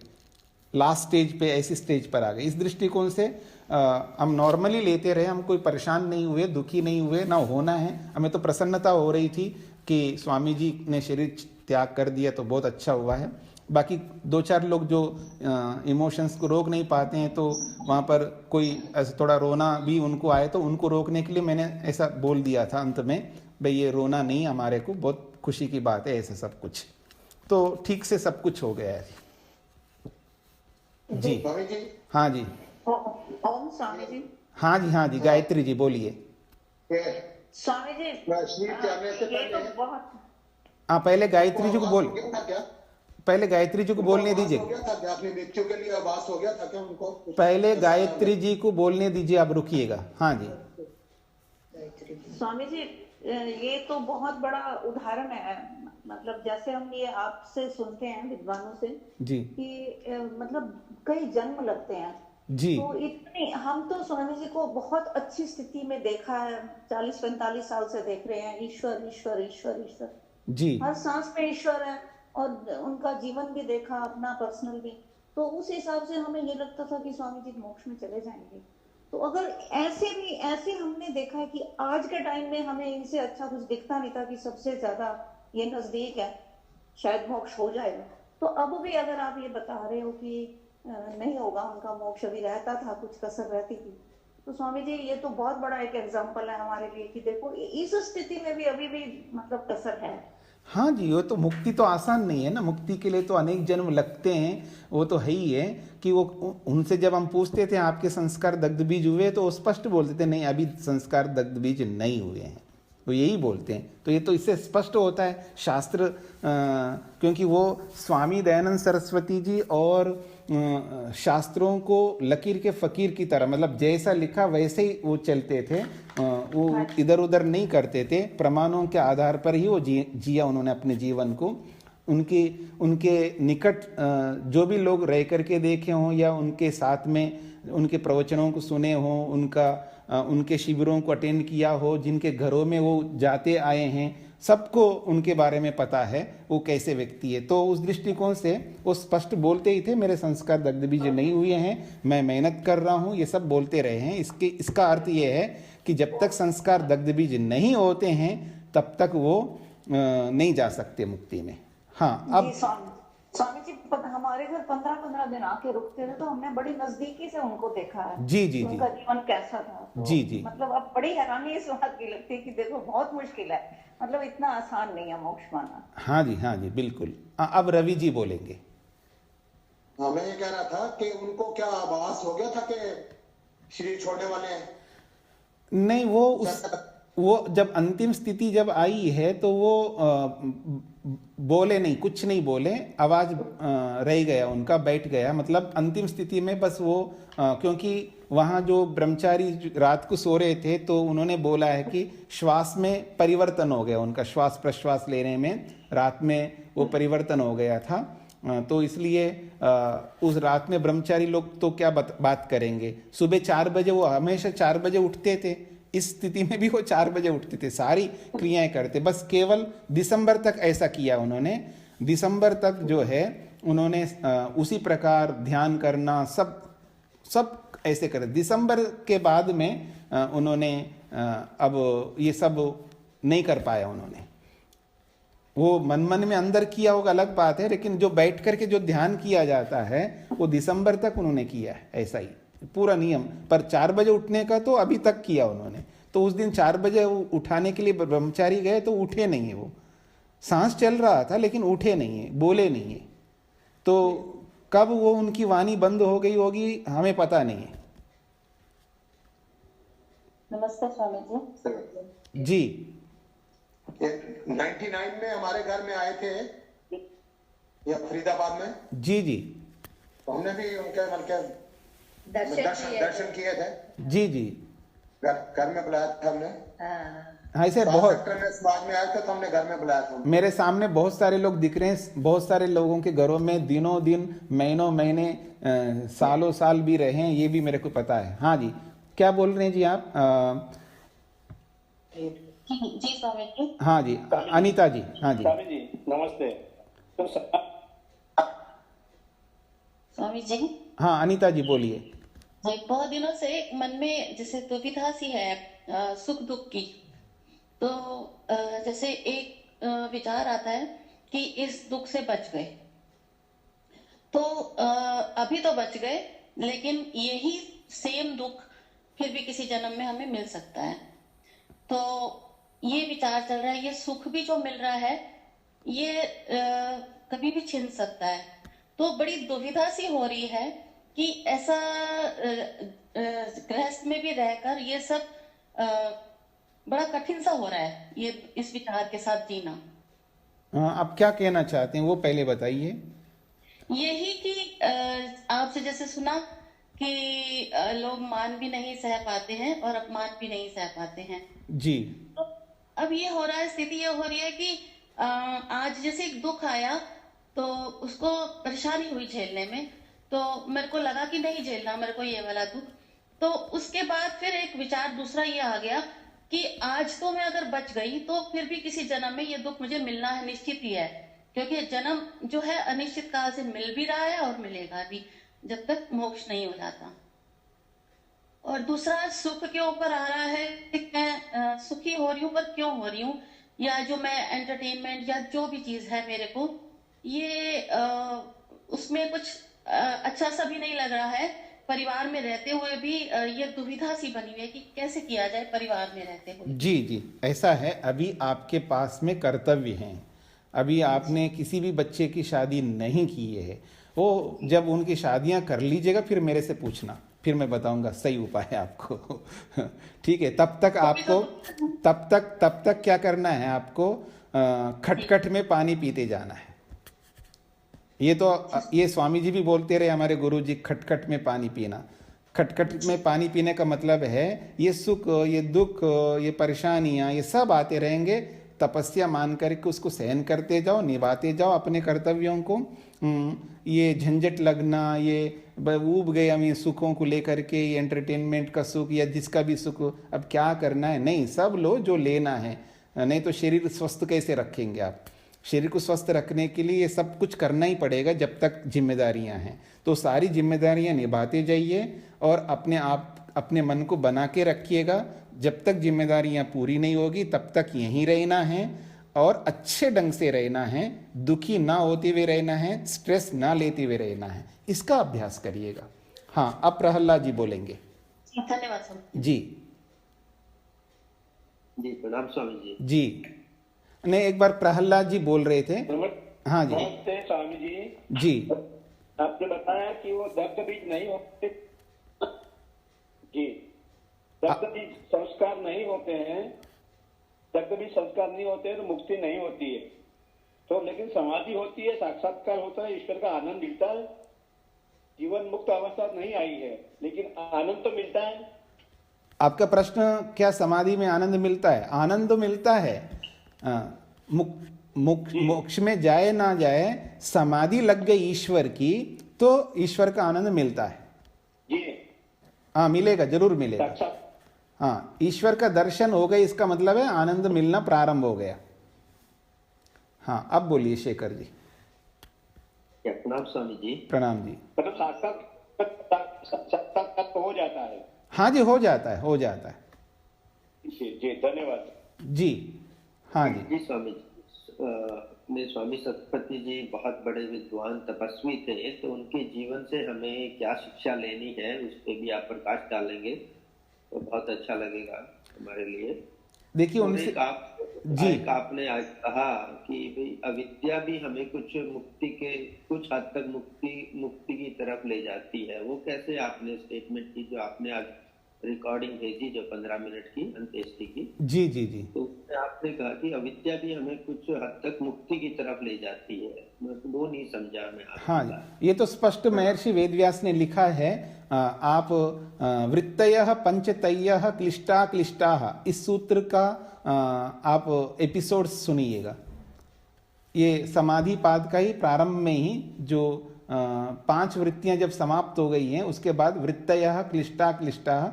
B: लास्ट स्टेज पे, ऐसी स्टेज पर आ गए। इस दृष्टिकोण से हम नॉर्मली लेते रहे, हम कोई परेशान नहीं हुए, दुखी नहीं हुए, ना होना है। हमें तो प्रसन्नता हो रही थी कि स्वामी जी ने शरीर त्याग कर दिया, तो बहुत अच्छा हुआ है। बाकी 2-4 लोग जो इमोशंस को रोक नहीं पाते हैं, तो वहाँ पर कोई ऐसा थोड़ा रोना भी उनको आए, तो उनको रोकने के लिए मैंने ऐसा बोल दिया था अंत में, भाई ये रोना नहीं, हमारे को बहुत खुशी की बात है, ऐसा सब कुछ। तो ठीक से सब कुछ हो गया है जी। हाँ जी,
C: ओम स्वामी जी।
B: हाँ जी, गायत्री जी बोलिए।
C: स्वामी जी ये तो बहुत,
B: हाँ पहले गायत्री जी को पहले गायत्री जी को बोलने दीजिए,
F: अपनी मृत्यु के लिए आवास हो गया था क्या उनको?
B: पहले गायत्री जी को बोलने दीजिए, आप रुकिएगा। हाँ जी
C: स्वामी जी ये तो बहुत बड़ा उदाहरण है, मतलब जैसे हम ये आपसे सुनते हैं विद्वानों से
B: जी
C: कि मतलब कई जन्म लगते हैं
B: जी,
C: तो इतने हम तो स्वामी जी को बहुत अच्छी स्थिति में देखा है, 40-45 साल से देख रहे हैं, ईश्वर ईश्वर ईश्वर ईश्वर
B: जी,
C: हर सांस पे ईश्वर है, और उनका जीवन भी देखा अपना पर्सनल भी, तो उस हिसाब से हमें ये लगता था कि स्वामी जी मोक्ष में चले जाएंगे। तो अगर ऐसे हमने देखा है कि आज के टाइम में हमें इनसे अच्छा कुछ दिखता नहीं था कि सबसे ज्यादा ये नजदीक है, शायद मोक्ष हो जाएगा। तो अब भी अगर आप ये बता रहे हो कि नहीं होगा उनका मोक्ष, अभी रहता था, कुछ कसर रहती थी, तो स्वामी जी ये तो बहुत बड़ा एक एग्जाम्पल है हमारे लिए कि देखो इस स्थिति में भी अभी भी मतलब कसर है।
B: हाँ जी, वो तो मुक्ति तो आसान नहीं है ना, मुक्ति के लिए तो अनेक जन्म लगते हैं, वो तो है ही है कि वो उनसे जब हम पूछते थे आपके संस्कार दग्ध बीज हुए, तो वो स्पष्ट बोलते थे नहीं अभी संस्कार दग्ध बीज नहीं हुए हैं, वो यही बोलते हैं। तो ये तो इससे स्पष्ट होता है शास्त्र, क्योंकि वो स्वामी दयानंद सरस्वती जी और शास्त्रों को लकीर के फकीर की तरह, मतलब जैसा लिखा वैसे ही वो चलते थे, वो इधर उधर नहीं करते थे, प्रमाणों के आधार पर ही वो जिया उन्होंने अपने जीवन को। उनके निकट जो भी लोग रह करके देखे हों या उनके साथ में उनके प्रवचनों को सुने हों, उनके शिविरों को अटेंड किया हो, जिनके घरों में वो जाते आए हैं, सबको उनके बारे में पता है वो कैसे व्यक्ति है। तो उस दृष्टिकोण से वो स्पष्ट बोलते ही थे, मेरे संस्कार दग्ध बीज नहीं हुए हैं, मैं मेहनत कर रहा हूँ, ये सब बोलते रहे हैं। इसका अर्थ ये है कि जब तक संस्कार दग्ध बीज नहीं होते हैं तब तक वो नहीं जा सकते मुक्ति में। हाँ, अब
C: स्वामी जी हमारे घर 15-15 दिन आके रुकते थे, तो हमने बड़ी नजदीकी से उनको देखा है।
B: जी जी
C: उनका
B: जी
C: जीवन कैसा था। तो
B: जी जी
C: मतलब अब बड़ी हैरानी इस बात की लगती है कि देखो बहुत मुश्किल है, मतलब इतना आसान नहीं है मोक्ष पाना।
B: हाँ जी बिल्कुल। अब रवि जी बोलेंगे।
F: हाँ, मैं ये कह रहा था कि उनको क्या आभास हो गया था कि शरीर छोड़ने वाले हैं?
B: नहीं, वो जब अंतिम स्थिति जब आई है तो वो बोले नहीं, कुछ नहीं बोले, आवाज रह गया उनका, बैठ गया। मतलब अंतिम स्थिति में बस वो क्योंकि वहाँ जो ब्रह्मचारी रात को सो रहे थे तो उन्होंने बोला है कि श्वास में परिवर्तन हो गया उनका, श्वास प्रश्वास लेने में रात में वो परिवर्तन हो गया था। तो इसलिए उस रात में ब्रह्मचारी लोग तो क्या बात करेंगे। सुबह 4 बजे, वो हमेशा 4 बजे उठते थे, इस स्थिति में भी वो 4 बजे उठते थे, सारी क्रियाएं करते। बस केवल दिसंबर तक ऐसा किया उन्होंने। दिसंबर तक जो है उन्होंने उसी प्रकार ध्यान करना सब ऐसे करे। दिसंबर के बाद में उन्होंने अब ये सब नहीं कर पाया उन्होंने। वो मन में अंदर किया होगा अलग बात है, लेकिन जो बैठ करके जो ध्यान किया जाता है वो दिसंबर तक उन्होंने किया है, ऐसा ही पूरा नियम। पर 4 बजे उठने का तो अभी तक किया उन्होंने। तो उस दिन 4 बजे उठाने के लिए ब्रह्मचारी गए तो उठे नहीं है, वो सांस चल रहा था लेकिन उठे नहीं है, बोले नहीं है। तो कब वो उनकी वाणी बंद हो गई होगी हमें पता नहीं है।
C: नमस्कार स्वामी
B: जी।
F: 99 में हमारे घर में आए थे या फरीदाबाद में।
B: जी
F: तो हमने भी उनके मन के दर्शन किए थे।
B: जी
F: घर में बुलाया था हमने।
B: हाँ, ऐसे बहुत
F: बाद में आए थे तो हमने घर में बुलाया था।
B: मेरे सामने बहुत सारे लोग दिख रहे हैं, बहुत सारे लोगों के घरों में दिनों दिन, महीनों महीने, सालों साल भी रहे हैं, ये भी मेरे को पता है। हाँ जी, क्या बोल रहे हैं जी आप?
C: जी स्वामी जी।
B: हाँ जी, अनीता जी। हाँ जी
G: स्वामी जी नमस्ते। तो
H: स्वामी जी।
B: हाँ अनीता जी बोलिए।
H: बहुत दिनों से मन में जैसे दुविधा सी है सुख दुख की। तो जैसे एक विचार आता है कि इस दुख से बच गए, तो अभी तो बच गए, लेकिन यही सेम दुख फिर भी किसी जन्म में हमें मिल सकता है। तो ये विचार चल रहा है, ये सुख भी जो मिल रहा है ये कभी भी छिन सकता है। तो बड़ी दुविधा सी हो रही है कि ऐसा गृहस्थ में भी रहकर ये सब बड़ा कठिन सा हो रहा है, ये इस विचार के साथ जीना।
B: आप क्या कहना चाहते हैं वो पहले बताइए।
H: यही कि आपसे जैसे सुना कि लोग मान भी नहीं सह पाते हैं और अपमान भी नहीं सह पाते हैं
B: जी।
H: तो अब ये हो रहा है, स्थिति ये हो रही है कि आज जैसे एक दुख आया तो उसको परेशानी हुई झेलने में, तो मेरे को लगा कि नहीं झेलना मेरे को ये वाला दुख। तो उसके बाद फिर एक विचार दूसरा ये आ गया कि आज तो मैं अगर बच गई तो फिर भी किसी जन्म में ये दुख मुझे मिलना है, निश्चित ही है, क्योंकि जन्म जो है अनिश्चित काल से मिल भी रहा है और मिलेगा भी जब तक मोक्ष नहीं हो जाता। और दूसरा सुख के ऊपर आ रहा है कि मैं सुखी हो रही हूँ, पर क्यों हो रही हूँ, या जो मैं एंटरटेनमेंट या जो भी चीज है मेरे को ये उसमें कुछ अच्छा सा भी नहीं लग रहा है। परिवार में रहते हुए भी ये दुविधा सी बनी हुई है कि कैसे किया जाए परिवार में रहते हुए।
B: जी जी, ऐसा है। अभी आपके पास में कर्तव्य हैं, अभी आपने किसी भी बच्चे की शादी नहीं की है। वो जब उनकी शादियां कर लीजिएगा फिर मेरे से पूछना, फिर मैं बताऊंगा सही उपाय आपको। ठीक है, तब तक क्या करना है आपको, खटखट में पानी पीते जाना है। ये स्वामी जी भी बोलते रहे, हमारे गुरु जी, खटखट में पानी पीना। खटखट में पानी पीने का मतलब है ये सुख, ये दुख, ये परेशानियां, ये सब आते रहेंगे, तपस्या मान करके उसको सहन करते जाओ, निभाते जाओ अपने कर्तव्यों को। ये झंझट लगना, ये ऊब गए हम ये सुखों को लेकर के, ये एंटरटेनमेंट का सुख या जिसका भी सुख, अब क्या करना है, नहीं, सब लो जो लेना है। नहीं तो शरीर स्वस्थ कैसे रखेंगे आप? शरीर को स्वस्थ रखने के लिए ये सब कुछ करना ही पड़ेगा जब तक जिम्मेदारियां हैं। तो सारी जिम्मेदारियां निभाते जाइए और अपने मन को बना के रखिएगा। जब तक जिम्मेदारियां पूरी नहीं होगी तब तक यहीं रहना है और अच्छे ढंग से रहना है, दुखी ना होते हुए रहना है, स्ट्रेस ना लेते हुए रहना है। इसका अभ्यास करिएगा। हाँ, अब प्रहलाद जी बोलेंगे।
H: धन्यवाद स्वामी
B: जी
I: जी। प्रणाम स्वामी जी।
B: जी नहीं, एक बार प्रहलाद जी बोल रहे थे। हाँ जी।
G: नमस्ते स्वामी जी।
B: जी
G: आपने बताया कि वो दग्ध बीज नहीं होते जी, दग्ध बीज संस्कार नहीं होते हैं, दग्ध बीज संस्कार नहीं होते हैं तो मुक्ति नहीं होती है। तो लेकिन समाधि होती है, साक्षात्कार होता है, ईश्वर का आनंद मिलता है। जीवन मुक्त अवस्था नहीं आई है लेकिन आनंद तो मिलता है।
B: आपका प्रश्न क्या समाधि में आनंद मिलता है? आनंद तो मिलता है। मोक्ष में जाए ना जाए, समाधि लग गई ईश्वर की तो ईश्वर का आनंद मिलता है
G: जी।
B: हाँ, मिलेगा, जरूर मिलेगा। हाँ, ईश्वर का दर्शन हो गया, इसका मतलब है आनंद मिलना प्रारंभ हो गया। हाँ, अब बोलिए शेखर जी।
I: प्रणाम स्वामी जी।
B: प्रणाम जी।
G: मतलब साक्षात्कार तो हो जाता है?
B: हाँ जी, हो जाता है, हो जाता है
G: जी। धन्यवाद
B: जी। हाँ जी।
I: जी स्वामी जी। अपने स्वामी सतपति जी बहुत बड़े विद्वान तपस्वी थे, तो उनके जीवन से हमें क्या शिक्षा लेनी है उस पर भी आप प्रकाश डालेंगे तो बहुत अच्छा लगेगा हमारे लिए।
B: देखिए उनसे
I: एक आपने आज कहा कि भाई अविद्या भी हमें कुछ हद तक मुक्ति की तरफ ले जाती है। वो कैसे आपने स्टेटमेंट की जो आपने आज रिकॉर्डिंग भेजी, जो 15 मिनट की अंत्येष्टि की?
B: जी जी जी।
I: तो आपने कहा कि अविद्या भी हमें कुछ हद तक मुक्ति की तरफ ले जाती है, वो नहीं समझा मैं।
B: हाँ जी, ये तो स्पष्ट महर्षि वेदव्यास ने लिखा है। आप वृत्तयः पंचतयः क्लिष्टा क्लिष्टाः, इस सूत्र का आप एपिसोड सुनिएगा। ये समाधि पाद का ही प्रारंभ में ही जो 5 वृत्तियां जब समाप्त हो गई हैं उसके बाद वृत्तयः क्लिष्टा क्लिष्टाः,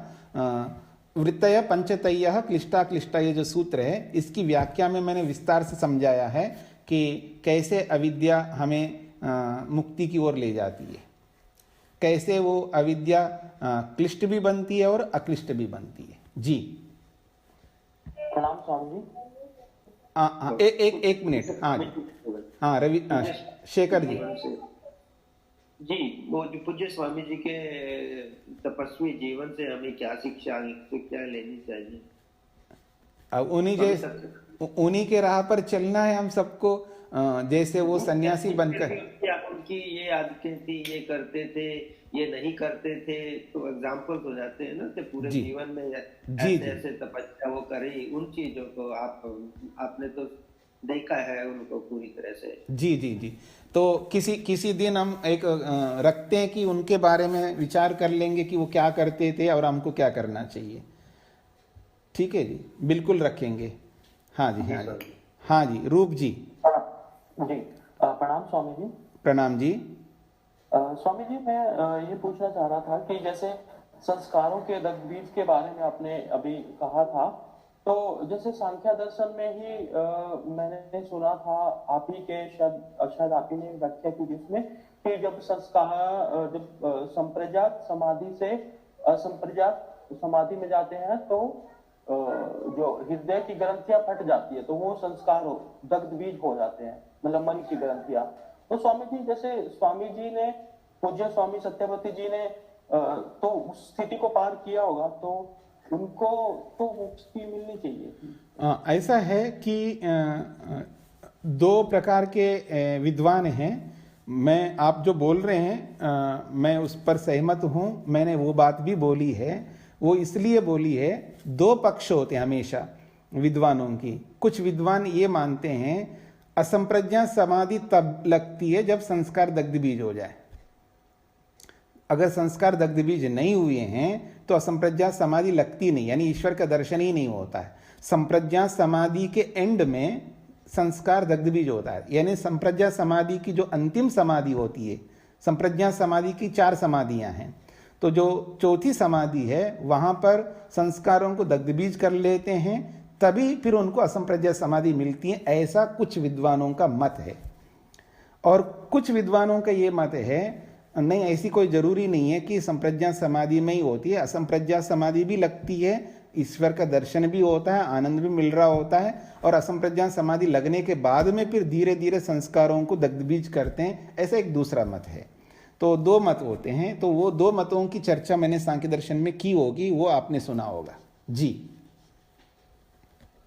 B: वृत्तयः पंचतयः क्लिष्टा क्लिष्टा, ये जो सूत्र है इसकी व्याख्या में मैंने विस्तार से समझाया है कि कैसे अविद्या हमें मुक्ति की ओर ले जाती है, कैसे वो अविद्या क्लिष्ट भी बनती है और अक्लिष्ट भी बनती है। जी
J: प्रणाम स्वामी जी।
B: एक मिनट। हाँ जी। हाँ रवि, शेखर जी।
I: जी, वो जो पूज्य स्वामी जी के तपस्वी जीवन से हमें क्या शिक्षा लेनी चाहिए?
B: अब उन्हीं के राह पर चलना है हम सबको। जैसे वो सन्यासी बनकर
I: उनकी ये आदतें थी, ये करते थे, ये नहीं करते थे, तो एग्जाम्पल्स हो जाते हैं ना कि पूरे जीवन में ऐसे तपस्या वो करी। उन चीजों को आपने तो देखा है उनको पूरी तरह से।
B: जी जी जी। तो किसी दिन हम एक रखते हैं कि उनके बारे में विचार कर लेंगे कि वो क्या करते थे और हमको क्या करना चाहिए। ठीक है जी, बिल्कुल रखेंगे। हाँ जी, हाँ जी, हाँ जी। रूप जी।
J: जी प्रणाम स्वामी जी।
B: प्रणाम जी।
J: स्वामी जी, मैं ये पूछना चाह रहा था कि जैसे संस्कारों के दग्धबीज के बारे में आपने अभी कहा था, तो जैसे सांख्य दर्शन में ही मैंने सुना था, आप ही के शायद आप ही ने व्याख्या की जिसमें कि जब संस्कार जब संप्रजात समाधि से असंप्रजात समाधि में जाते हैं तो जो हृदय की ग्रंथियां फट जाती है तो वो संस्कार दग्धबीज हो जाते हैं, मतलब मन की ग्रंथियां। तो स्वामी जी, जैसे स्वामी जी ने, पूज्य स्वामी सत्यवती जी ने तो उस स्थिति को पार किया होगा, तो उनको तो मुक्ति मिलनी चाहिए।
B: ऐसा है कि 2 प्रकार के विद्वान हैं। मैं आप जो बोल रहे हैं मैं उस पर सहमत हूँ। मैंने वो बात भी बोली है। वो इसलिए बोली है, 2 पक्ष होते हैं हमेशा विद्वानों की। कुछ विद्वान ये मानते हैं असंप्रज्ञा समाधि तब लगती है जब संस्कार दग्धबीज हो जाए। अगर संस्कार दग्धबीज नहीं हुए हैं तो असंप्रज्ञा समाधि लगती नहीं, यानी ईश्वर का दर्शन ही नहीं होता है। संप्रज्ञा समाधि के एंड में संस्कार दग्धबीज होता है, यानी संप्रज्ञा समाधि की जो अंतिम समाधि होती है, संप्रज्ञा समाधि की 4 समाधियां हैं, तो जो चौथी समाधि है वहां पर संस्कारों को दग्धबीज कर लेते हैं, तभी फिर उनको असंप्रज्ञात समाधि मिलती है, ऐसा कुछ विद्वानों का मत है। और कुछ विद्वानों का ये मत है नहीं, ऐसी कोई जरूरी नहीं है कि संप्रज्ञात समाधि में ही होती है, असंप्रज्ञात समाधि भी लगती है, ईश्वर का दर्शन भी होता है, आनंद भी मिल रहा होता है, और असंप्रज्ञात समाधि लगने के बाद में फिर धीरे धीरे संस्कारों को दग्धबीज करते हैं, ऐसा एक दूसरा मत है। तो दो मत होते हैं, तो वो दो मतों की चर्चा मैंने सांख्य दर्शन में की होगी, वो आपने सुना होगा। जी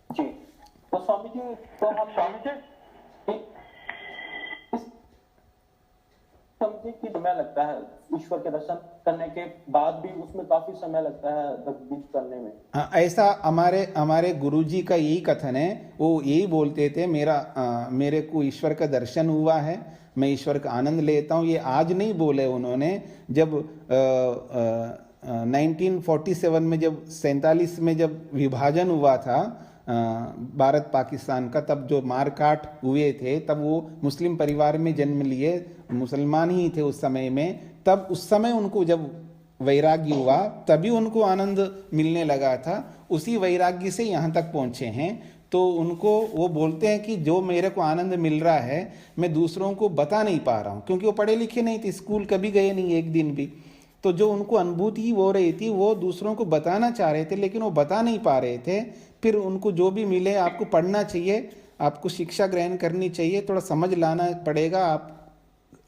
J: जी, तो स्वामी जी, तो हम स्वामी जी समझे कि समय लगता है ईश्वर के दर्शन करने के बाद भी, उसमें काफी समय लगता है दग्धबीज करने में।
B: हाँ, ऐसा हमारे गुरुजी का यही कथन है, वो यही बोलते थे, मेरे को ईश्वर का दर्शन हुआ है, मैं ईश्वर का आनंद लेता हूँ। ये आज नहीं बोले उन्होंने, जब 1947 में, जब 47 में जब विभाजन हुआ था भारत पाकिस्तान का, तब जो मारकाट हुए थे, तब वो मुस्लिम परिवार में जन्म लिए, मुसलमान ही थे उस समय में, तब उस समय उनको जब वैराग्य हुआ तभी उनको आनंद मिलने लगा था, उसी वैराग्य से यहाँ तक पहुँचे हैं। तो उनको वो बोलते हैं कि जो मेरे को आनंद मिल रहा है मैं दूसरों को बता नहीं पा रहा हूँ, क्योंकि वो पढ़े लिखे नहीं थे, स्कूल कभी गए नहीं एक दिन भी। तो जो उनको अनुभूति हो रही थी वो दूसरों को बताना चाह रहे थे, लेकिन वो बता नहीं पा रहे थे। फिर उनको जो भी मिले, आपको पढ़ना चाहिए, आपको शिक्षा ग्रहण करनी चाहिए, थोड़ा समझ लाना पड़ेगा, आप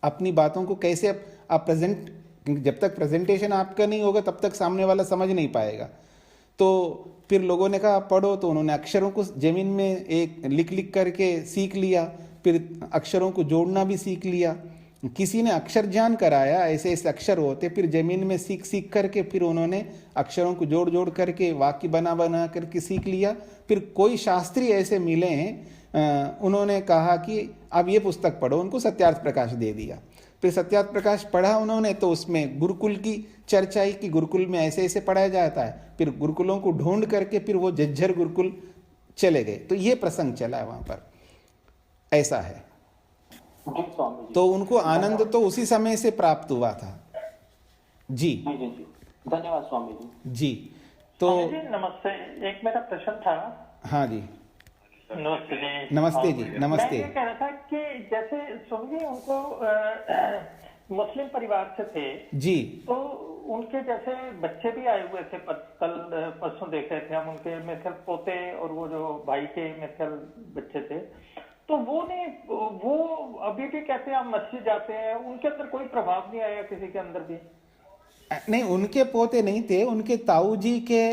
B: अपनी बातों को कैसे आप प्रेजेंट, जब तक प्रेजेंटेशन आपका नहीं होगा तब तक सामने वाला समझ नहीं पाएगा। तो फिर लोगों ने कहा पढ़ो, तो उन्होंने अक्षरों को जमीन में एक लिख करके सीख लिया, फिर अक्षरों को जोड़ना भी सीख लिया। किसी ने अक्षर ज्ञान कराया, ऐसे ऐसे अक्षर होते, फिर जमीन में सीख करके फिर उन्होंने अक्षरों को जोड़ करके वाक्य बना करके सीख लिया। फिर कोई शास्त्री ऐसे मिले हैं, उन्होंने कहा कि अब ये पुस्तक पढ़ो, उनको सत्यार्थ प्रकाश दे दिया। फिर सत्यार्थ प्रकाश पढ़ा उन्होंने, तो उसमें गुरुकुल की चर्चा आई कि गुरुकुल में ऐसे ऐसे पढ़ाया जाता है। फिर गुरुकुलों को ढूंढ करके फिर वो झज्जर गुरुकुल चले गए। तो ये प्रसंग चला है वहां पर, ऐसा है। तो उनको आनंद तो उसी समय से प्राप्त हुआ था। जी
J: जी जी जी, धन्यवाद स्वामी जी।
B: जी, तो
K: नमस्ते, एक मेरा प्रश्न था।
B: हाँ जी,
K: नमस्ते जी।
B: नमस्ते जी, नमस्ते।
K: मैं ये कह रहा था कि जैसे स्वामी जी उनको मुस्लिम परिवार से थे
B: जी,
K: तो उनके जैसे बच्चे भी आए हुए थे, कल परसों देख रहे थे हम, उनके मेरे ख्याल पोते और वो जो भाई के मेरे ख्याल बच्चे थे, तो वो अभी भी कहते हैं हम मस्जिद जाते हैं, उनके अंदर कोई प्रभाव नहीं आया किसी के अंदर भी?
B: नहीं, उनके पोते नहीं थे, उनके ताऊ जी के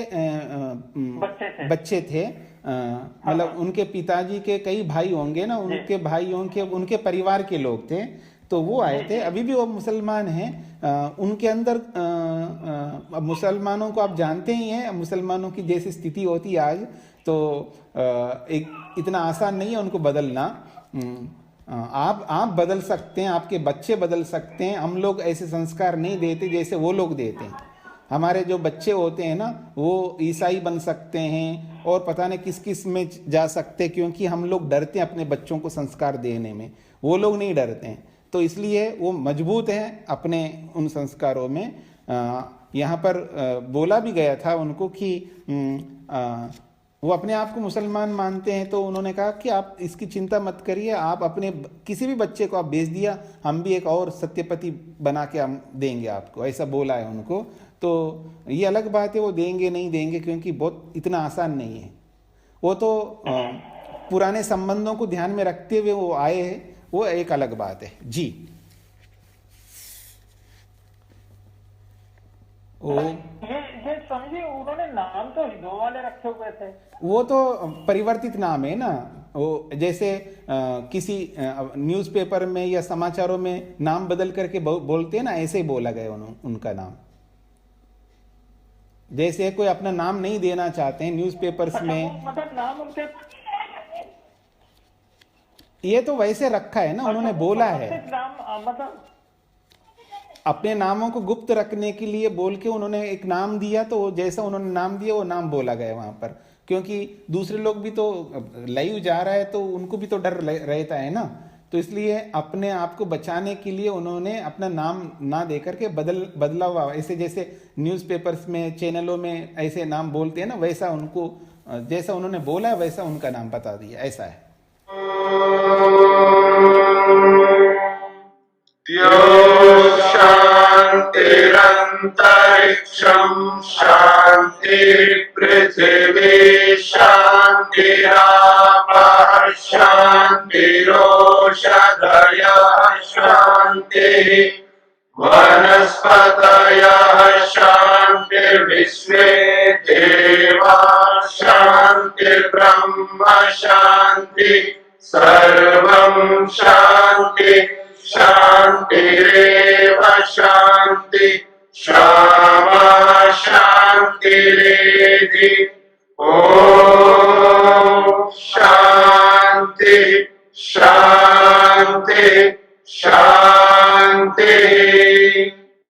B: बच्चे थे। मतलब उनके पिताजी के कई भाई होंगे ना, उनके भाइयों के, उनके परिवार के लोग थे, तो वो आए थे। अभी भी वो मुसलमान हैं। उनके अंदर मुसलमानों को आप जानते ही हैं, मुसलमानों की जैसी स्थिति होती है आज, तो एक इतना आसान नहीं है उनको बदलना। आप बदल सकते हैं, आपके बच्चे बदल सकते हैं। हम लोग ऐसे संस्कार नहीं देते जैसे वो लोग देते हैं। हमारे जो बच्चे होते हैं ना, वो ईसाई बन सकते हैं और पता नहीं किस किस में जा सकते, क्योंकि हम लोग डरते हैं अपने बच्चों को संस्कार देने में, वो लोग नहीं डरते हैं। तो इसलिए वो मजबूत हैं अपने उन संस्कारों में। यहाँ पर बोला भी गया था उनको कि वो अपने आप को मुसलमान मानते हैं, तो उन्होंने कहा कि आप इसकी चिंता मत करिए, आप अपने किसी भी बच्चे को आप भेज दिया, हम भी एक और सत्यपति बना के हम देंगे आपको, ऐसा बोला है उनको। तो ये अलग बात है, वो देंगे नहीं देंगे, क्योंकि बहुत इतना आसान नहीं है। वो तो पुराने संबंधों को ध्यान में रखते हुए वो आए हैं, वो एक अलग बात है। जी,
K: ये समझिए, उन्होंने नाम तो हिंदुओं वाले रखे हुए थे।
B: वो तो परिवर्तित नाम है ना, वो जैसे किसी न्यूज़पेपर में या समाचारों में नाम बदल करके बोलते हैं ना, ऐसे ही बोला गया उनका नाम। जैसे कोई अपना नाम नहीं देना चाहते हैं न्यूज़पेपर्स में,
K: मतलब नाम उनके,
B: ये तो वैसे रखा है ना, उन्होंने बोला है।
K: नाम मतलब
B: अपने नामों को गुप्त रखने के लिए बोल के उन्होंने एक नाम दिया, तो जैसा उन्होंने नाम दिया वो नाम बोला गया वहां पर, क्योंकि दूसरे लोग भी तो लाइव जा रहा है तो उनको भी तो डर रहता है ना। तो इसलिए अपने आप को बचाने के लिए उन्होंने अपना नाम ना दे करके बदला हुआ, ऐसे जैसे न्यूज़पेपर्स में, चैनलों में ऐसे नाम बोलते हैं ना, वैसा उनको जैसा उन्होंने बोला वैसा उनका नाम बता दिया, ऐसा है।
A: शान्तिरन्तरिक्षं शान्तिः पृथिवी शान्तिरापः शान्तिरोषधयः शान्तिः वनस्पतयः शान्तिर्विश्वे देवाः शान्तिर्ब्रह्म शान्ति सर्वं शान्ति शान्तिरेव शान्ति क्षमा शान्तिरेधि ॐ शान्ति शान्ति शान्ति।